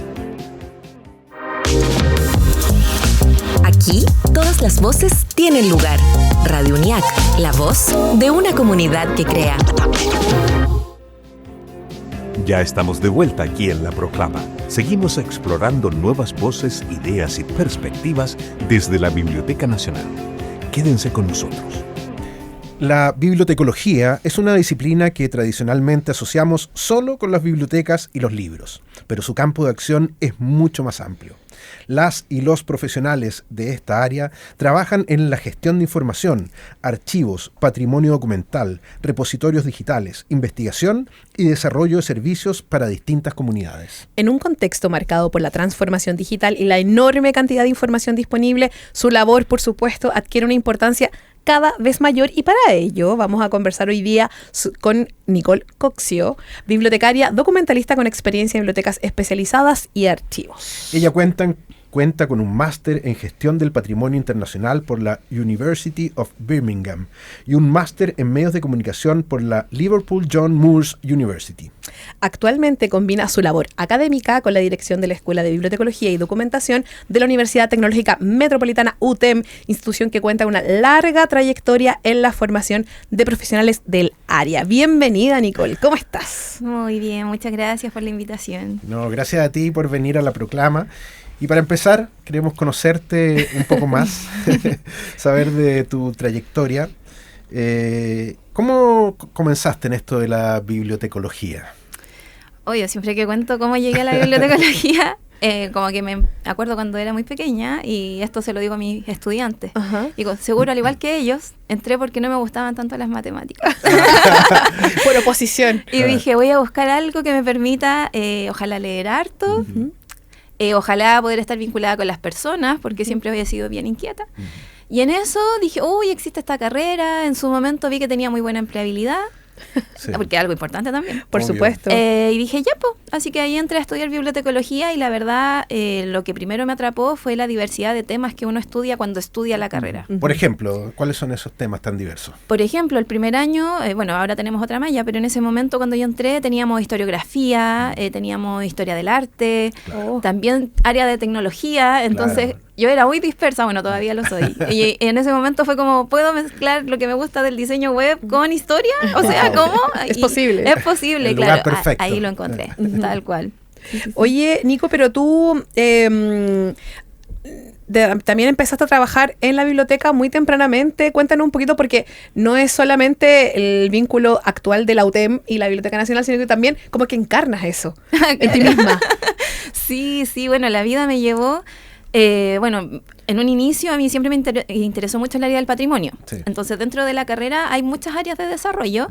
Speaker 6: Aquí, todas las voces tienen lugar. Radio UNIAC, la voz de una comunidad que crea.
Speaker 1: Ya estamos de vuelta aquí en La Proclama. Seguimos explorando nuevas voces, ideas y perspectivas desde la Biblioteca Nacional. Quédense con nosotros.
Speaker 3: La bibliotecología es una disciplina que tradicionalmente asociamos solo con las bibliotecas y los libros, pero su campo de acción es mucho más amplio. Las y los profesionales de esta área trabajan en la gestión de información, archivos, patrimonio documental, repositorios digitales, investigación y desarrollo de servicios para distintas comunidades.
Speaker 2: En un contexto marcado por la transformación digital y la enorme cantidad de información disponible, su labor, por supuesto, adquiere una importancia cada vez mayor, y para ello vamos a conversar hoy día con Nicole Coxio, bibliotecaria documentalista con experiencia en bibliotecas especializadas y archivos.
Speaker 3: Ella cuenta con un máster en gestión del patrimonio internacional por la University of Birmingham y un máster en medios de comunicación por la Liverpool John Moores University.
Speaker 2: Actualmente combina su labor académica con la dirección de la Escuela de Bibliotecología y Documentación de la Universidad Tecnológica Metropolitana UTEM, institución que cuenta con una larga trayectoria en la formación de profesionales del área. Bienvenida, Nicole, ¿cómo estás?
Speaker 7: Muy bien, muchas gracias por la invitación.
Speaker 3: No, gracias a ti por venir a La Proclama. Y para empezar, queremos conocerte un poco más, saber de tu trayectoria. ¿Cómo comenzaste en esto de la bibliotecología?
Speaker 7: Oye, siempre que cuento cómo llegué a la bibliotecología, como que me acuerdo cuando era muy pequeña, y esto se lo digo a mis estudiantes. Digo, seguro, al igual que ellos, entré porque no me gustaban tanto las matemáticas.
Speaker 2: Por oposición.
Speaker 7: Y dije, voy a buscar algo que me permita, ojalá leer harto, ojalá poder estar vinculada con las personas, porque siempre había sido bien inquieta. Y en eso dije, uy, existe esta carrera. En su momento vi que tenía muy buena empleabilidad, sí, porque es algo importante también.
Speaker 2: Por supuesto.
Speaker 7: Y dije, ya, pues. Así que ahí entré a estudiar bibliotecología, y la verdad, lo que primero me atrapó fue la diversidad de temas que uno estudia cuando estudia la carrera.
Speaker 3: Por ejemplo, ¿cuáles son esos temas tan diversos?
Speaker 7: Por ejemplo, el primer año, bueno, ahora tenemos otra malla, pero en ese momento cuando yo entré teníamos historiografía, teníamos historia del arte, también área de tecnología, entonces... Claro. Yo era muy dispersa, bueno, todavía lo soy. Y en ese momento fue como, ¿puedo mezclar lo que me gusta del diseño web con historia? O sea, ¿cómo?
Speaker 2: Es posible.
Speaker 7: Es posible,
Speaker 3: el
Speaker 7: claro.
Speaker 3: Lugar perfecto.
Speaker 7: Ahí lo encontré, tal cual.
Speaker 2: Oye, Nico, pero tú también empezaste a trabajar en la biblioteca muy tempranamente. Cuéntanos un poquito, porque no es solamente el vínculo actual de la UTEM y la Biblioteca Nacional, sino que también como que encarnas eso en ti misma.
Speaker 7: Sí, bueno, la vida me llevó... bueno, en un inicio a mí siempre me interesó mucho el área del patrimonio. Sí. Entonces, dentro de la carrera hay muchas áreas de desarrollo.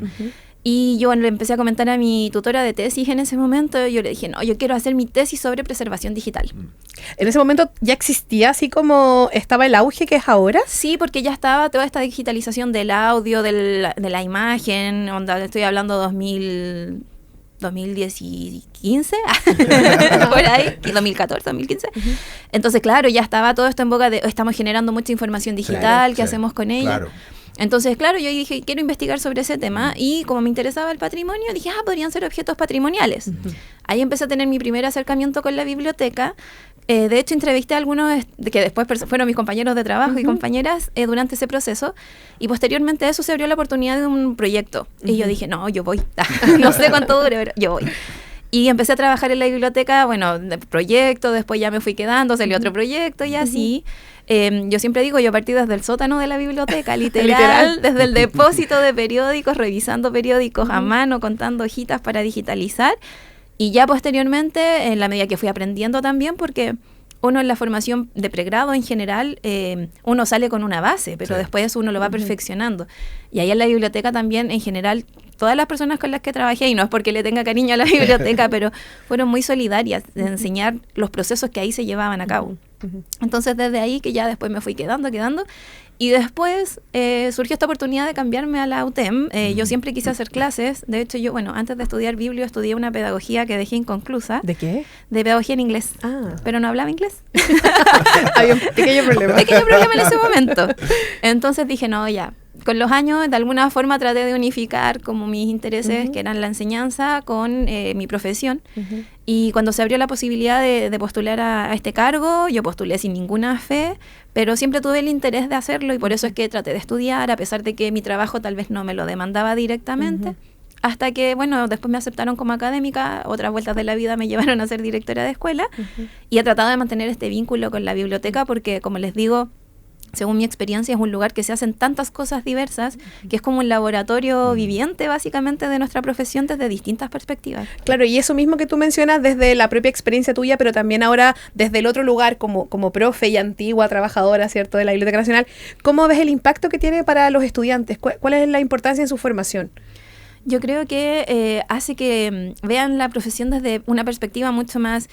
Speaker 7: Y yo le empecé a comentar a mi tutora de tesis en ese momento. Yo le dije, no, yo quiero hacer mi tesis sobre preservación digital.
Speaker 2: ¿En ese momento ya existía así como estaba el auge que es ahora?
Speaker 7: Sí, porque ya estaba toda esta digitalización del audio, de la imagen. Estoy hablando 2015, por ahí, 2014, 2015. Entonces, claro, ya estaba todo esto en boga de, estamos generando mucha información digital, ¿qué hacemos con ella? Claro. Entonces, claro, yo dije, quiero investigar sobre ese tema, y como me interesaba el patrimonio, dije, podrían ser objetos patrimoniales. Ahí empecé a tener mi primer acercamiento con la biblioteca. De hecho, entrevisté a algunos que después fueron mis compañeros de trabajo y compañeras durante ese proceso, y posteriormente a eso se abrió la oportunidad de un proyecto. Y yo dije, no, yo voy. No sé cuánto dure, pero yo voy. Y empecé a trabajar en la biblioteca, bueno, de proyecto, después ya me fui quedando, salió otro proyecto y así. Yo siempre digo, yo partí desde el sótano de la biblioteca, literal, desde el depósito de periódicos, revisando periódicos a mano, contando hojitas para digitalizar. Y ya posteriormente, en la medida que fui aprendiendo también, porque uno en la formación de pregrado en general, uno sale con una base, pero después uno lo va perfeccionando. Y ahí en la biblioteca también, en general, todas las personas con las que trabajé, y no es porque le tenga cariño a la biblioteca, pero fueron muy solidarias de enseñar los procesos que ahí se llevaban a cabo. Entonces, desde ahí que ya después me fui quedando, y después surgió esta oportunidad de cambiarme a la UTEM. Yo siempre quise hacer clases. De hecho, yo, antes de estudiar biblio, estudié una pedagogía que dejé inconclusa.
Speaker 2: ¿De qué?
Speaker 7: De pedagogía en inglés. Pero no hablaba inglés.
Speaker 2: Había un pequeño problema.
Speaker 7: Un pequeño problema en ese momento. Entonces dije, no, ya con los años, de alguna forma traté de unificar como mis intereses, que eran la enseñanza, con mi profesión. Y cuando se abrió la posibilidad de postular a este cargo, yo postulé sin ninguna fe, pero siempre tuve el interés de hacerlo y por eso es que traté de estudiar, a pesar de que mi trabajo tal vez no me lo demandaba directamente. Hasta que, bueno, después me aceptaron como académica, otras vueltas de la vida me llevaron a ser directora de escuela y he tratado de mantener este vínculo con la biblioteca porque, como les digo, según mi experiencia, es un lugar que se hacen tantas cosas diversas, que es como un laboratorio viviente, básicamente, de nuestra profesión desde distintas perspectivas.
Speaker 2: Claro, y eso mismo que tú mencionas desde la propia experiencia tuya, pero también ahora desde el otro lugar, como profe y antigua trabajadora, ¿cierto?, de la Biblioteca Nacional, ¿cómo ves el impacto que tiene para los estudiantes? ¿Cuál es la importancia en su formación?
Speaker 7: Yo creo que hace que vean la profesión desde una perspectiva mucho más,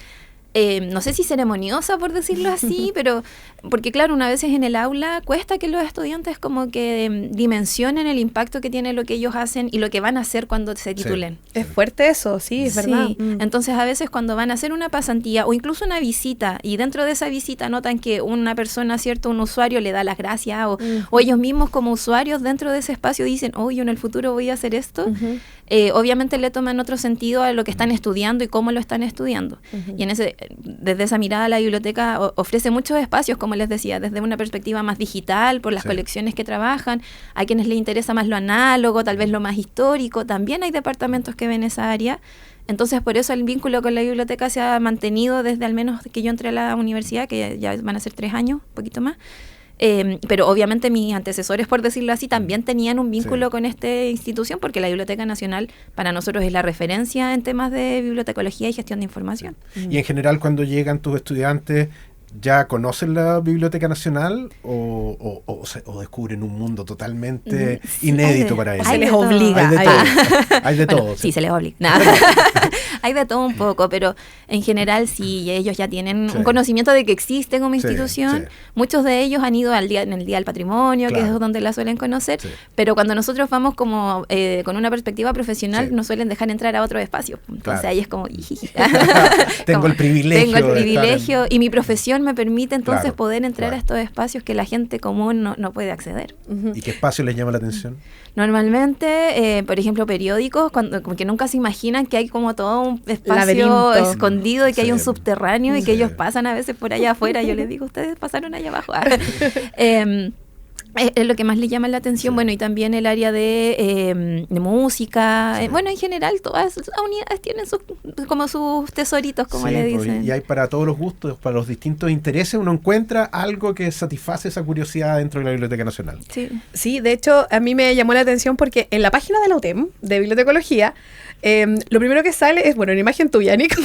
Speaker 7: no sé si ceremoniosa, por decirlo así, pero porque claro, una vez en el aula cuesta que los estudiantes como que dimensionen el impacto que tiene lo que ellos hacen y lo que van a hacer cuando se titulen.
Speaker 2: Sí. Es fuerte eso, sí, es verdad.
Speaker 7: Entonces a veces cuando van a hacer una pasantía o incluso una visita y dentro de esa visita notan que una persona, cierto, un usuario le da las gracias o ellos mismos como usuarios dentro de ese espacio dicen, oh, yo en el futuro voy a hacer esto, obviamente le toman otro sentido a lo que están estudiando y cómo lo están estudiando. Y desde esa mirada la biblioteca ofrece muchos espacios, como les decía, desde una perspectiva más digital, por las colecciones que trabajan. Hay quienes les interesa más lo análogo, tal vez lo más histórico. También hay departamentos que ven esa área. Entonces, por eso el vínculo con la biblioteca se ha mantenido desde al menos que yo entré a la universidad, que ya van a ser 3 años, un poquito más. Pero obviamente mis antecesores, por decirlo así, también tenían un vínculo con esta institución, porque la Biblioteca Nacional para nosotros es la referencia en temas de bibliotecología y gestión de información.
Speaker 3: Y en general, cuando llegan tus estudiantes, ¿ya conocen la Biblioteca Nacional o descubren un mundo totalmente inédito para ellos?
Speaker 2: Se les obliga.
Speaker 3: Hay de todo.
Speaker 7: Bueno, sí, se les obliga. Hay de todo un poco, pero en general sí, ellos ya tienen un conocimiento de que existe como institución. Muchos de ellos han ido en el Día del Patrimonio, que es donde la suelen conocer, pero cuando nosotros vamos como con una perspectiva profesional, nos suelen dejar entrar a otro espacio. Entonces ahí es como...
Speaker 3: Tengo el
Speaker 7: privilegio y mi profesión me permite entonces poder entrar a estos espacios que la gente común no puede acceder.
Speaker 3: ¿Y qué espacio les llama la atención?
Speaker 7: Normalmente, por ejemplo, periódicos, como que nunca se imaginan que hay como todo un espacio escondido y que hay un subterráneo y que ellos pasan a veces por allá afuera. Yo les digo, ustedes pasaron allá abajo. Es lo que más le llama la atención. Bueno, y también el área de música. Bueno, en general todas las unidades tienen como sus tesoritos, como le dicen.
Speaker 3: Y hay para todos los gustos, para los distintos intereses, uno encuentra algo que satisface esa curiosidad dentro de la Biblioteca Nacional.
Speaker 2: Sí, de hecho, a mí me llamó la atención porque en la página de la UTEM, de bibliotecología, lo primero que sale es, bueno, una imagen tuya, Nico.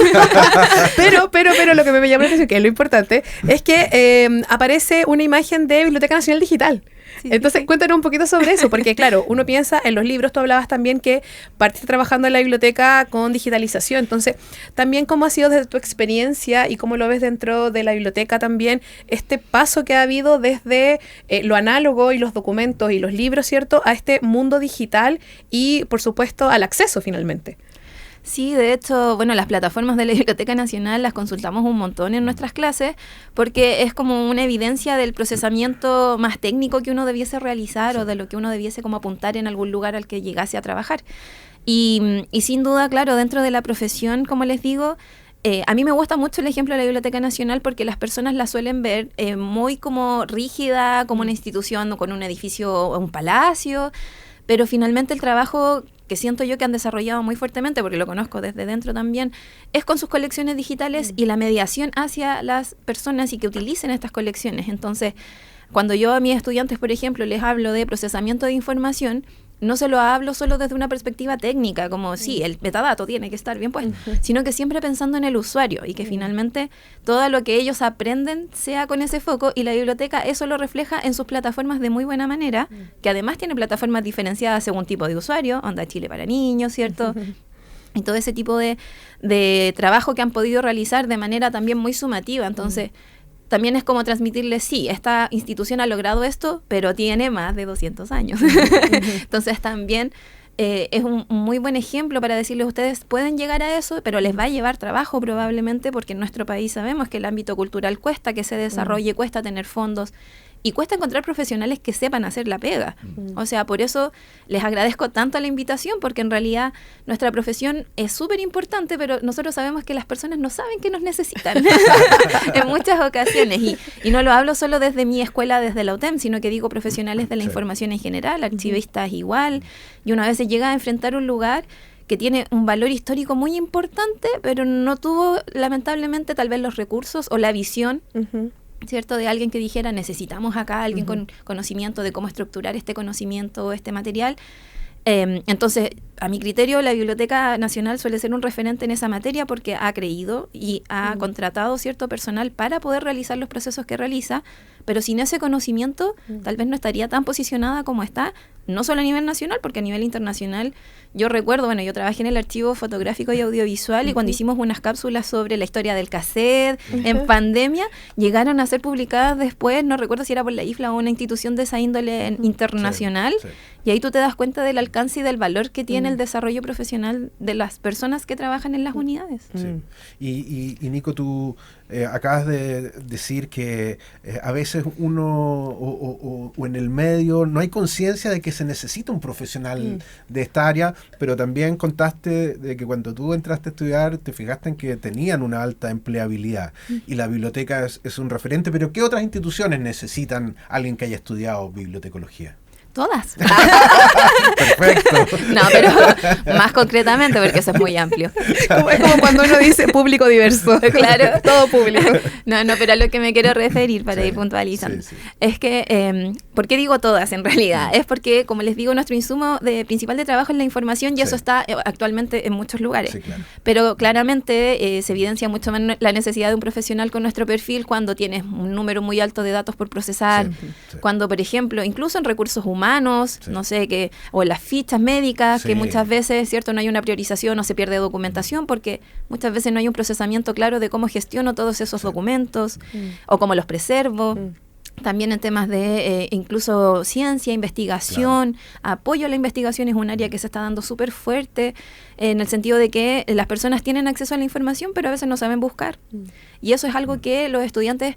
Speaker 2: pero lo que me llamó la atención, que es lo importante, es que aparece una imagen de Biblioteca Nacional Digital. Entonces, cuéntanos un poquito sobre eso, porque claro, uno piensa en los libros, tú hablabas también que partiste trabajando en la biblioteca con digitalización, entonces, también cómo ha sido desde tu experiencia y cómo lo ves dentro de la biblioteca también, este paso que ha habido desde lo análogo y los documentos y los libros, ¿cierto?, a este mundo digital y, por supuesto, al acceso finalmente.
Speaker 7: Sí, de hecho, bueno, las plataformas de la Biblioteca Nacional las consultamos un montón en nuestras clases porque es como una evidencia del procesamiento más técnico que uno debiese realizar o de lo que uno debiese como apuntar en algún lugar al que llegase a trabajar. Y sin duda, claro, dentro de la profesión, como les digo, a mí me gusta mucho el ejemplo de la Biblioteca Nacional porque las personas la suelen ver muy como rígida, como una institución o con un edificio o un palacio, pero finalmente el trabajo que siento yo que han desarrollado muy fuertemente, porque lo conozco desde dentro también, es con sus colecciones digitales y la mediación hacia las personas y que utilicen estas colecciones. Entonces, cuando yo a mis estudiantes, por ejemplo, les hablo de procesamiento de información, no se lo hablo solo desde una perspectiva técnica, como sí, el metadato tiene que estar bien puesto, sino que siempre pensando en el usuario y que finalmente todo lo que ellos aprenden sea con ese foco, y la biblioteca eso lo refleja en sus plataformas de muy buena manera, que además tiene plataformas diferenciadas según tipo de usuario, Onda Chile para niños, ¿cierto? Y todo ese tipo de trabajo que han podido realizar de manera también muy sumativa. Entonces, también es como transmitirles, sí, esta institución ha logrado esto, pero tiene más de 200 años. Entonces también es un muy buen ejemplo para decirles, ustedes pueden llegar a eso, pero les va a llevar trabajo probablemente, porque en nuestro país sabemos que el ámbito cultural cuesta que se desarrolle, cuesta tener fondos. y cuesta encontrar profesionales que sepan hacer la pega. O sea, por eso les agradezco tanto la invitación, porque en realidad nuestra profesión es súper importante, pero nosotros sabemos que las personas no saben que nos necesitan en muchas ocasiones. Y no lo hablo solo desde mi escuela, desde la UTEM, sino que digo profesionales de la información en general, archivistas igual. Y una vez se llega a enfrentar un lugar que tiene un valor histórico muy importante, pero no tuvo, lamentablemente, tal vez los recursos o la visión, ¿cierto?, de alguien que dijera, necesitamos acá a alguien con conocimiento de cómo estructurar este conocimiento o este material. Entonces, a mi criterio, la Biblioteca Nacional suele ser un referente en esa materia porque ha creído y ha contratado cierto personal para poder realizar los procesos que realiza, pero sin ese conocimiento tal vez no estaría tan posicionada como está, no solo a nivel nacional, porque a nivel internacional, yo recuerdo, bueno, yo trabajé en el archivo fotográfico y audiovisual y cuando hicimos unas cápsulas sobre la historia del cassette en pandemia, llegaron a ser publicadas después, no recuerdo si era por la IFLA o una institución de esa índole internacional, y ahí tú te das cuenta del alcance y del valor que tiene el desarrollo profesional de las personas que trabajan en las unidades.
Speaker 3: Y Nico, tú acabas de decir que a veces uno o en el medio no hay conciencia de que se necesita un profesional de esta área, pero también contaste de que cuando tú entraste a estudiar te fijaste en que tenían una alta empleabilidad y la biblioteca es un referente, pero ¿qué otras instituciones necesitan alguien que haya estudiado bibliotecología?
Speaker 7: Todas.
Speaker 3: Perfecto.
Speaker 7: No, pero más concretamente, porque eso es muy amplio.
Speaker 2: Es como cuando uno dice público diverso.
Speaker 7: Claro.
Speaker 2: Todo público.
Speaker 7: No, pero a lo que me quiero referir para ir puntualizando es que, ¿por qué digo todas en realidad? Es porque, como les digo, nuestro insumo principal de trabajo es la información y eso está actualmente en muchos lugares.
Speaker 3: Sí, claro.
Speaker 7: Pero claramente se evidencia mucho más la necesidad de un profesional con nuestro perfil cuando tienes un número muy alto de datos por procesar, cuando, por ejemplo, incluso en recursos humanos, no sé, o en las fichas médicas, que muchas veces, ¿cierto?, no hay una priorización o se pierde documentación porque muchas veces no hay un procesamiento claro de cómo gestiono todos esos documentos o cómo los preservo. También en temas de incluso ciencia, investigación, apoyo a la investigación es un área que se está dando súper fuerte en el sentido de que las personas tienen acceso a la información pero a veces no saben buscar. Y eso es algo que los estudiantes,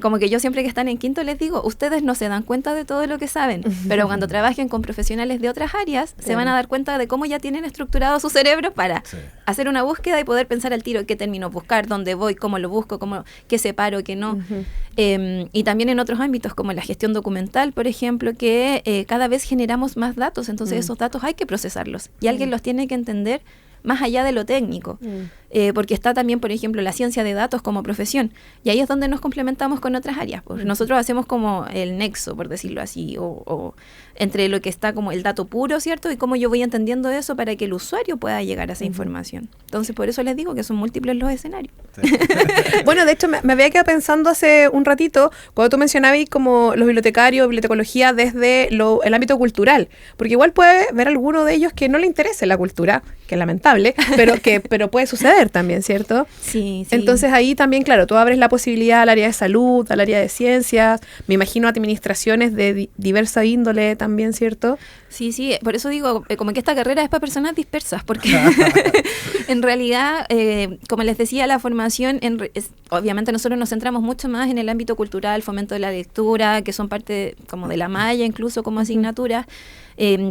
Speaker 7: como que yo siempre que están en quinto les digo, ustedes no se dan cuenta de todo lo que saben, pero cuando trabajen con profesionales de otras áreas se van a dar cuenta de cómo ya tienen estructurado su cerebro para hacer una búsqueda y poder pensar al tiro qué término buscar, dónde voy, cómo lo busco, qué separo, qué no. Y también en otros ámbitos como la gestión documental, por ejemplo, que cada vez generamos más datos, entonces esos datos hay que procesarlos y alguien los tiene que entender más allá de lo técnico, porque está también, por ejemplo, la ciencia de datos como profesión, y ahí es donde nos complementamos con otras áreas, pues nosotros hacemos como el nexo, por decirlo así, o entre lo que está como el dato puro, ¿cierto? Y cómo yo voy entendiendo eso para que el usuario pueda llegar a esa información. Entonces, por eso les digo que son múltiples los escenarios.
Speaker 2: Bueno, de hecho, me había quedado pensando hace un ratito, cuando tú mencionabas como los bibliotecarios, bibliotecología desde el ámbito cultural, porque igual puede ver alguno de ellos que no le interese la cultura, que es lamentable, pero puede suceder también, ¿cierto?
Speaker 7: Sí.
Speaker 2: Entonces ahí también, claro, tú abres la posibilidad al área de salud, al área de ciencias, me imagino administraciones de diversa índole también, ¿cierto?
Speaker 7: Sí, por eso digo, como que esta carrera es para personas dispersas, porque en realidad, como les decía, la formación, obviamente nosotros nos centramos mucho más en el ámbito cultural, fomento de la lectura, que son parte como de la malla, incluso como asignaturas.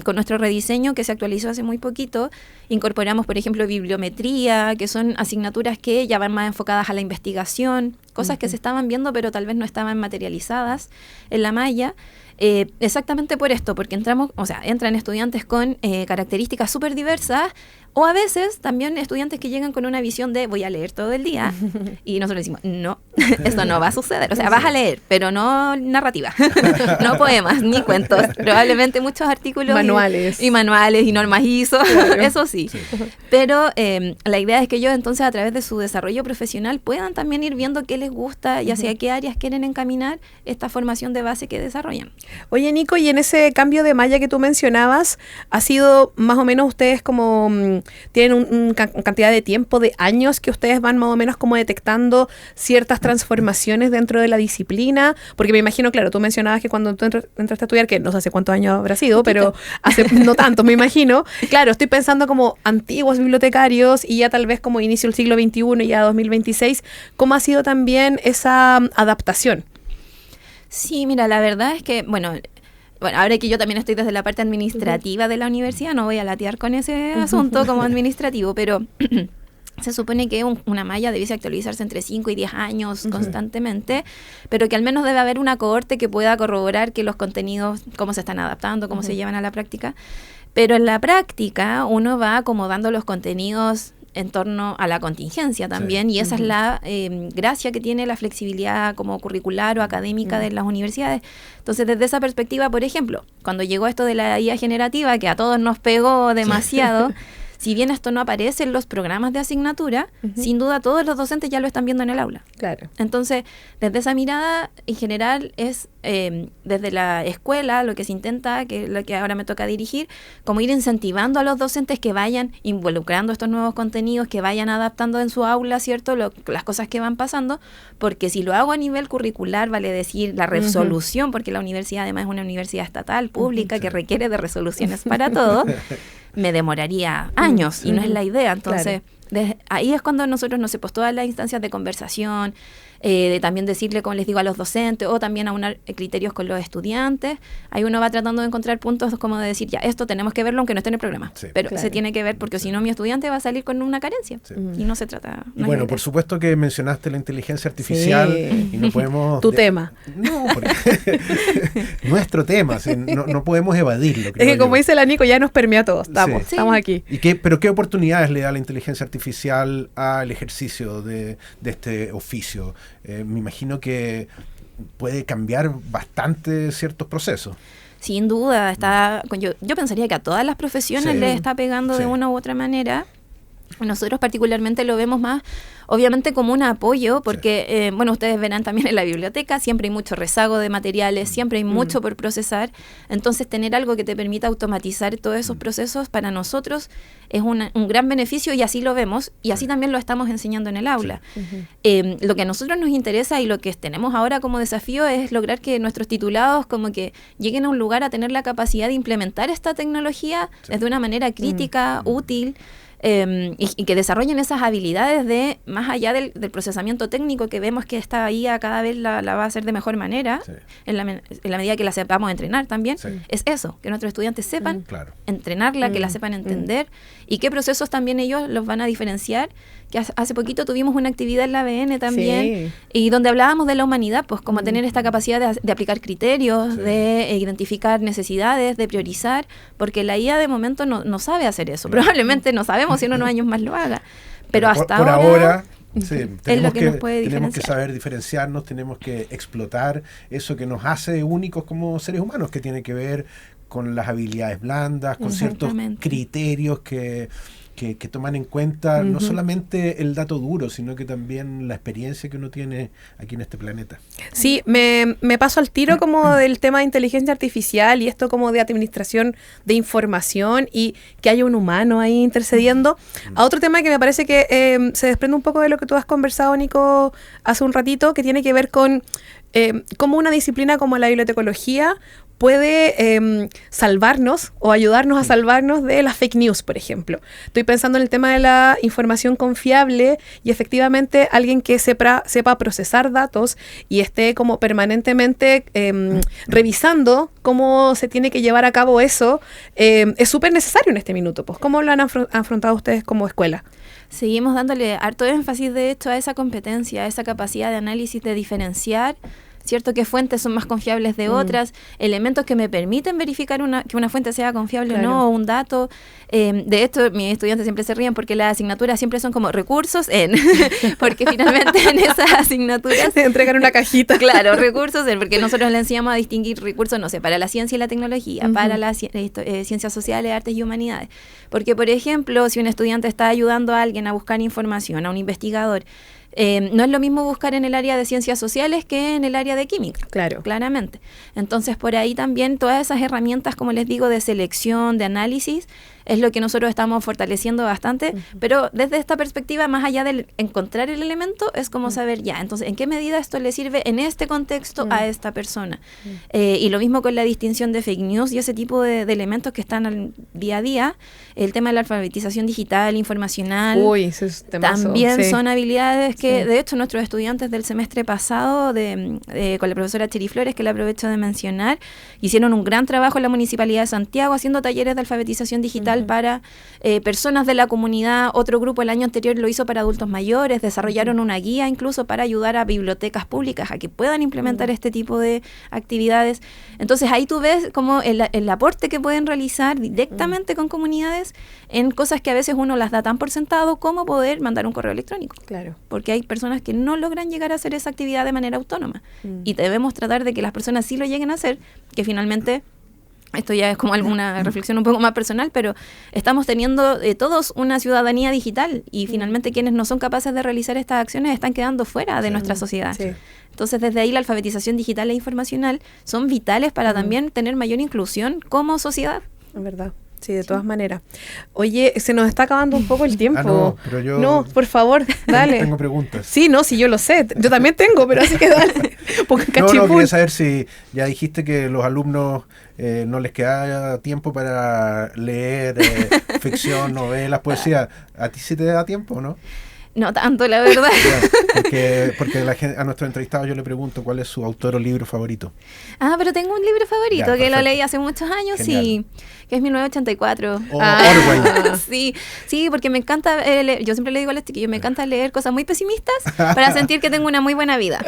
Speaker 7: Con nuestro rediseño que se actualizó hace muy poquito, incorporamos, por ejemplo, bibliometría, que son asignaturas que ya van más enfocadas a la investigación, cosas que se estaban viendo pero tal vez no estaban materializadas en la malla. Exactamente por esto, porque entran estudiantes con características súper diversas, o a veces también estudiantes que llegan con una visión de voy a leer todo el día, y nosotros decimos, no, esto no va a suceder, o sea, vas a leer, pero no narrativa, no poemas, ni cuentos, probablemente muchos artículos
Speaker 2: manuales
Speaker 7: y normas ISO, claro. Eso sí. Pero la idea es que ellos entonces a través de su desarrollo profesional puedan también ir viendo qué les gusta y hacia qué áreas quieren encaminar esta formación de base que desarrollan.
Speaker 2: Oye, Nico, y en ese cambio de malla que tú mencionabas, ¿ha sido más o menos ustedes como tienen una cantidad de tiempo, de años que ustedes van más o menos como detectando ciertas transformaciones dentro de la disciplina? Porque me imagino, claro, tú mencionabas que cuando tú entraste a estudiar, que no sé hace cuántos años habrá sido, pero hace no tanto, me imagino. Claro, estoy pensando como antiguos bibliotecarios y ya tal vez como inicio del siglo XXI y ya 2026, ¿cómo ha sido también esa adaptación?
Speaker 7: Sí, mira, la verdad es que, bueno, ahora que yo también estoy desde la parte administrativa de la universidad, no voy a latear con ese asunto como administrativo, pero se supone que una malla debiese actualizarse entre 5 y 10 años constantemente, pero que al menos debe haber una cohorte que pueda corroborar que los contenidos, cómo se están adaptando, cómo se llevan a la práctica. Pero en la práctica uno va acomodando los contenidos en torno a la contingencia también, y esa es la gracia que tiene la flexibilidad como curricular o académica de las universidades. Entonces, desde esa perspectiva, por ejemplo, cuando llegó esto de la IA generativa, que a todos nos pegó demasiado, si bien esto no aparece en los programas de asignatura, sin duda todos los docentes ya lo están viendo en el aula.
Speaker 2: Claro.
Speaker 7: Entonces, desde esa mirada, en general, es desde la escuela lo que se intenta, que es lo que ahora me toca dirigir, como ir incentivando a los docentes que vayan involucrando estos nuevos contenidos, que vayan adaptando en su aula, ¿cierto?, las cosas que van pasando, porque si lo hago a nivel curricular, vale decir la resolución, porque la universidad además es una universidad estatal, pública, que requiere de resoluciones para todo, me demoraría años y no es la idea. Entonces, ahí es cuando nosotros nos hemos todas las instancias de conversación, de también decirle, como les digo, a los docentes o también aunar criterios con los estudiantes. Ahí uno va tratando de encontrar puntos como de decir, ya, esto tenemos que verlo aunque no esté en el programa, pero se tiene que ver porque si no mi estudiante va a salir con una carencia y no se trata.
Speaker 3: Y bueno, por supuesto que mencionaste la inteligencia artificial y no podemos...
Speaker 2: Tu tema.
Speaker 3: No, porque nuestro tema, no podemos evadirlo.
Speaker 2: Es que como dice la Nico, ya nos permea a todos, estamos aquí.
Speaker 3: ¿Pero qué oportunidades le da la inteligencia artificial al ejercicio de este oficio? Me imagino que puede cambiar bastante ciertos procesos.
Speaker 7: Sin duda, yo pensaría que a todas las profesiones les está pegando de una u otra manera. Nosotros particularmente lo vemos más, obviamente, como un apoyo, porque, bueno, ustedes verán también en la biblioteca, siempre hay mucho rezago de materiales, siempre hay mucho por procesar. Entonces, tener algo que te permita automatizar todos esos procesos para nosotros es un gran beneficio, y así lo vemos, y así también lo estamos enseñando en el aula. Lo que a nosotros nos interesa y lo que tenemos ahora como desafío es lograr que nuestros titulados como que lleguen a un lugar a tener la capacidad de implementar esta tecnología desde una manera crítica, útil, y que desarrollen esas habilidades de, más allá del procesamiento técnico, que vemos que esta IA cada vez la va a hacer de mejor manera, en la medida que la sepamos entrenar también, es eso, que nuestros estudiantes sepan entrenarla, que la sepan entender, y qué procesos también ellos los van a diferenciar, que hace poquito tuvimos una actividad en la ABN también, y donde hablábamos de la humanidad, pues como tener esta capacidad de aplicar criterios, de identificar necesidades, de priorizar, porque la IA de momento no sabe hacer eso, probablemente no sabemos si en unos años más lo haga, pero hasta
Speaker 3: por ahora
Speaker 7: tenemos
Speaker 3: que saber diferenciarnos, tenemos que explotar eso que nos hace únicos como seres humanos, que tiene que ver con las habilidades blandas, con ciertos criterios que toman en cuenta no solamente el dato duro, sino que también la experiencia que uno tiene aquí en este planeta.
Speaker 2: Sí, me paso al tiro como del tema de inteligencia artificial y esto como de administración de información y que haya un humano ahí intercediendo. A otro tema que me parece que se desprende un poco de lo que tú has conversado, Nico, hace un ratito, que tiene que ver con cómo una disciplina como la bibliotecología puede salvarnos o ayudarnos a salvarnos de las fake news, por ejemplo. Estoy pensando en el tema de la información confiable y efectivamente alguien que sepa procesar datos y esté como permanentemente revisando cómo se tiene que llevar a cabo eso, es súper necesario en este minuto. Pues, ¿cómo lo han afrontado ustedes como escuela?
Speaker 7: Seguimos dándole harto énfasis, de hecho, a esa competencia, a esa capacidad de análisis, de diferenciar, ¿cierto? ¿Qué fuentes son más confiables de otras? Elementos que me permiten verificar que una fuente sea confiable o no, o un dato. De esto, mis estudiantes siempre se ríen porque las asignaturas siempre son como recursos porque finalmente en esas asignaturas
Speaker 2: se entregan una cajita.
Speaker 7: Claro, recursos porque nosotros le enseñamos a distinguir recursos, no sé, para la ciencia y la tecnología, para las ciencias sociales, artes y humanidades. Porque, por ejemplo, si un estudiante está ayudando a alguien a buscar información, a un investigador, no es lo mismo buscar en el área de ciencias sociales que en el área de química, claramente. Entonces, por ahí también todas esas herramientas, como les digo, de selección, de análisis, es lo que nosotros estamos fortaleciendo bastante, pero desde esta perspectiva, más allá de encontrar el elemento, es como saber ya, entonces, ¿en qué medida esto le sirve en este contexto a esta persona? Y lo mismo con la distinción de fake news y ese tipo de elementos que están al día a día. El tema de la alfabetización digital, informacional,
Speaker 2: ese es temazo,
Speaker 7: también son habilidades que de hecho nuestros estudiantes del semestre pasado con la profesora Cheri Flores, que la aprovecho de mencionar, hicieron un gran trabajo en la Municipalidad de Santiago haciendo talleres de alfabetización digital para personas de la comunidad. Otro grupo el año anterior lo hizo para adultos mayores, desarrollaron una guía incluso para ayudar a bibliotecas públicas a que puedan implementar este tipo de actividades. Entonces ahí tú ves como el aporte que pueden realizar directamente con comunidades en cosas que a veces uno las da tan por sentado como poder mandar un correo electrónico.
Speaker 2: Claro.
Speaker 7: Porque hay personas que no logran llegar a hacer esa actividad de manera autónoma. Y debemos tratar de que las personas sí lo lleguen a hacer, que finalmente, esto ya es como alguna reflexión un poco más personal, pero estamos teniendo todos una ciudadanía digital y finalmente quienes no son capaces de realizar estas acciones están quedando fuera de nuestra sociedad. Sí. Entonces, desde ahí la alfabetización digital e informacional son vitales para también tener mayor inclusión como sociedad.
Speaker 2: Es verdad. Sí, de todas maneras. Oye, se nos está acabando un poco el tiempo.
Speaker 3: No, pero yo...
Speaker 2: No, por favor, dale.
Speaker 3: Tengo preguntas.
Speaker 2: Sí, no, sí, yo lo sé. Yo también tengo, pero así que dale.
Speaker 3: No, quería saber si ya dijiste que los alumnos no les queda tiempo para leer ficción, novelas, poesía. ¿A ti sí te da tiempo, no?
Speaker 7: No tanto, la verdad.
Speaker 3: Porque a nuestro entrevistado yo le pregunto cuál es su autor o libro favorito.
Speaker 7: Pero tengo un libro favorito que lo leí hace muchos años.
Speaker 3: Genial.
Speaker 7: Sí, que es 1984.
Speaker 3: Orwell.
Speaker 7: Sí, porque me encanta leer. Yo siempre le digo a los chiquillos, me encanta leer cosas muy pesimistas para sentir que tengo una muy buena vida.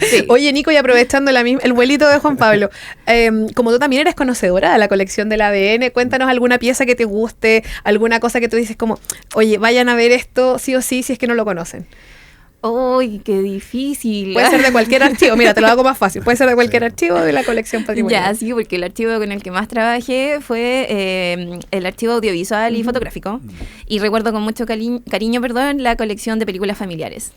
Speaker 2: Sí. Oye, Nico, y aprovechando el vuelito de Juan Pablo, como tú también eres conocedora de la colección del ADN, cuéntanos alguna pieza que te guste, alguna cosa que tú dices como, oye, vayan a ver esto sí o sí si es que no lo conocen.
Speaker 7: ¡Uy, qué difícil!
Speaker 2: Puede ser de cualquier archivo. Mira, te lo hago más fácil. Puede ser de cualquier archivo de la colección patrimonial.
Speaker 7: Ya, sí, porque el archivo con el que más trabajé fue el archivo audiovisual y fotográfico. Y recuerdo con mucho cariño, la colección de películas familiares.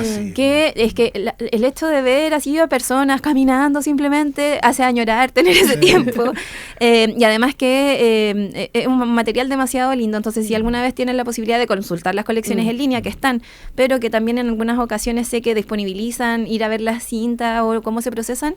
Speaker 3: Sí.
Speaker 7: Que es que el hecho de ver así a personas caminando simplemente hace añorar tener ese tiempo. Y además que es un material demasiado lindo. Entonces, si alguna vez tienen la posibilidad de consultar las colecciones en línea, que están, pero que también en algunas ocasiones sé que disponibilizan ir a ver las cintas o cómo se procesan,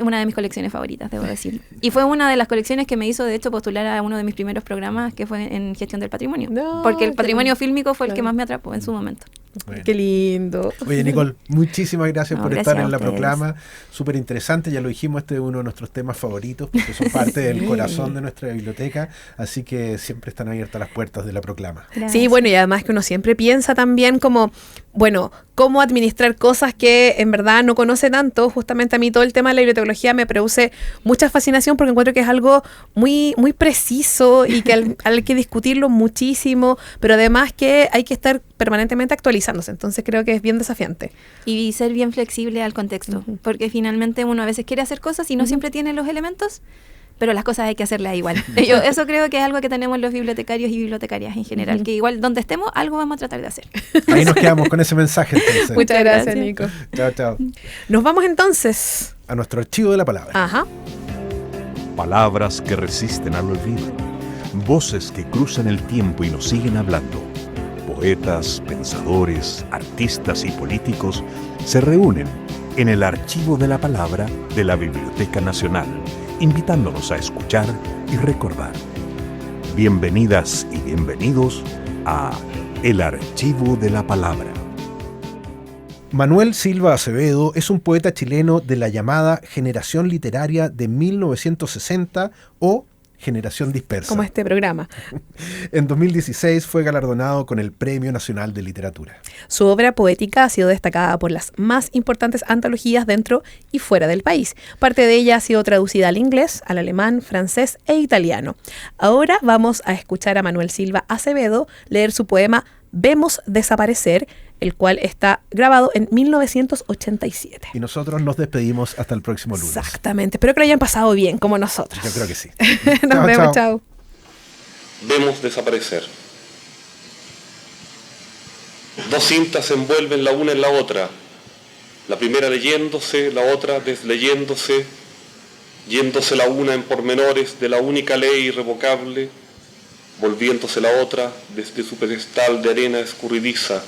Speaker 7: una de mis colecciones favoritas, debo decir. Y fue una de las colecciones que me hizo, de hecho, postular a uno de mis primeros programas, que fue en gestión del patrimonio. Porque el patrimonio fílmico fue el que más me atrapó en su momento.
Speaker 3: Bueno.
Speaker 2: Qué lindo.
Speaker 3: Oye, Nicole, muchísimas gracias por estar en La
Speaker 7: ustedes.
Speaker 3: Proclama. Súper interesante, ya lo dijimos, este es uno de nuestros temas favoritos, porque son parte del corazón de nuestra biblioteca, así que siempre están abiertas las puertas de La Proclama.
Speaker 7: Gracias.
Speaker 2: Sí, bueno, y además que uno siempre piensa también como, bueno, cómo administrar cosas que en verdad no conoce tanto. Justamente a mí todo el tema de la bibliotecología me produce mucha fascinación porque encuentro que es algo muy, muy preciso y que hay que discutirlo muchísimo, pero además que hay que estar permanentemente actualizándose. Entonces creo que es bien desafiante.
Speaker 7: Y ser bien flexible al contexto, porque finalmente uno a veces quiere hacer cosas y no siempre tiene los elementos, pero las cosas hay que hacerlas igual. Eso creo que es algo que tenemos los bibliotecarios y bibliotecarias en general, que igual donde estemos, algo vamos a tratar de hacer.
Speaker 3: Ahí nos quedamos con ese mensaje entonces.
Speaker 2: Muchas gracias, Nico.
Speaker 3: Chao, chao.
Speaker 2: Nos vamos entonces
Speaker 3: A nuestro archivo de la palabra.
Speaker 2: Ajá.
Speaker 1: Palabras que resisten al olvido. Voces que cruzan el tiempo y nos siguen hablando. Poetas, pensadores, artistas y políticos se reúnen en el archivo de la palabra de la Biblioteca Nacional, invitándonos a escuchar y recordar. Bienvenidas y bienvenidos a El Archivo de la Palabra.
Speaker 3: Manuel Silva Acevedo es un poeta chileno de la llamada generación literaria de 1960 o generación dispersa.
Speaker 2: Como este programa.
Speaker 3: En 2016 fue galardonado con el Premio Nacional de Literatura.
Speaker 2: Su obra poética ha sido destacada por las más importantes antologías dentro y fuera del país. Parte de ella ha sido traducida al inglés, al alemán, francés e italiano. Ahora vamos a escuchar a Manuel Silva Acevedo leer su poema Vemos desaparecer, el cual está grabado en 1987.
Speaker 3: Y nosotros nos despedimos hasta el próximo lunes.
Speaker 2: Exactamente. Espero que lo hayan pasado bien, como nosotros.
Speaker 3: Yo creo que sí.
Speaker 2: Nos vemos, chao.
Speaker 8: Vemos desaparecer. Dos cintas se envuelven la una en la otra, la primera leyéndose, la otra desleyéndose, yéndose la una en pormenores de la única ley irrevocable, volviéndose la otra desde su pedestal de arena escurridiza,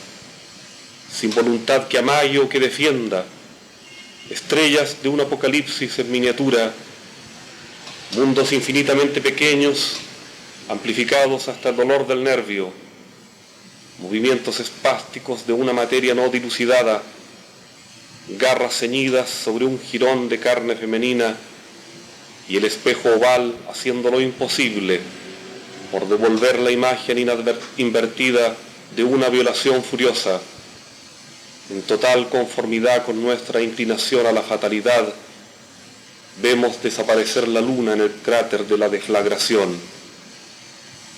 Speaker 8: sin voluntad que amaye o que defienda, estrellas de un apocalipsis en miniatura, mundos infinitamente pequeños, amplificados hasta el dolor del nervio, movimientos espásticos de una materia no dilucidada, garras ceñidas sobre un jirón de carne femenina y el espejo oval haciendo lo imposible por devolver la imagen invertida de una violación furiosa, en total conformidad con nuestra inclinación a la fatalidad. Vemos desaparecer la luna en el cráter de la deflagración.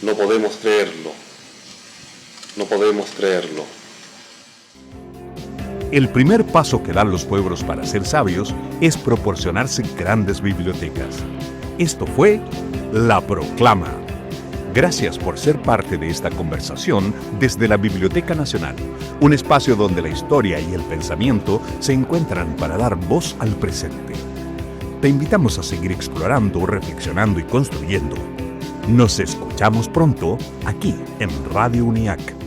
Speaker 8: No podemos creerlo. No podemos creerlo.
Speaker 1: El primer paso que dan los pueblos para ser sabios es proporcionarse grandes bibliotecas. Esto fue La Proclama. Gracias por ser parte de esta conversación desde la Biblioteca Nacional, un espacio donde la historia y el pensamiento se encuentran para dar voz al presente. Te invitamos a seguir explorando, reflexionando y construyendo. Nos escuchamos pronto aquí en Radio UNIAC.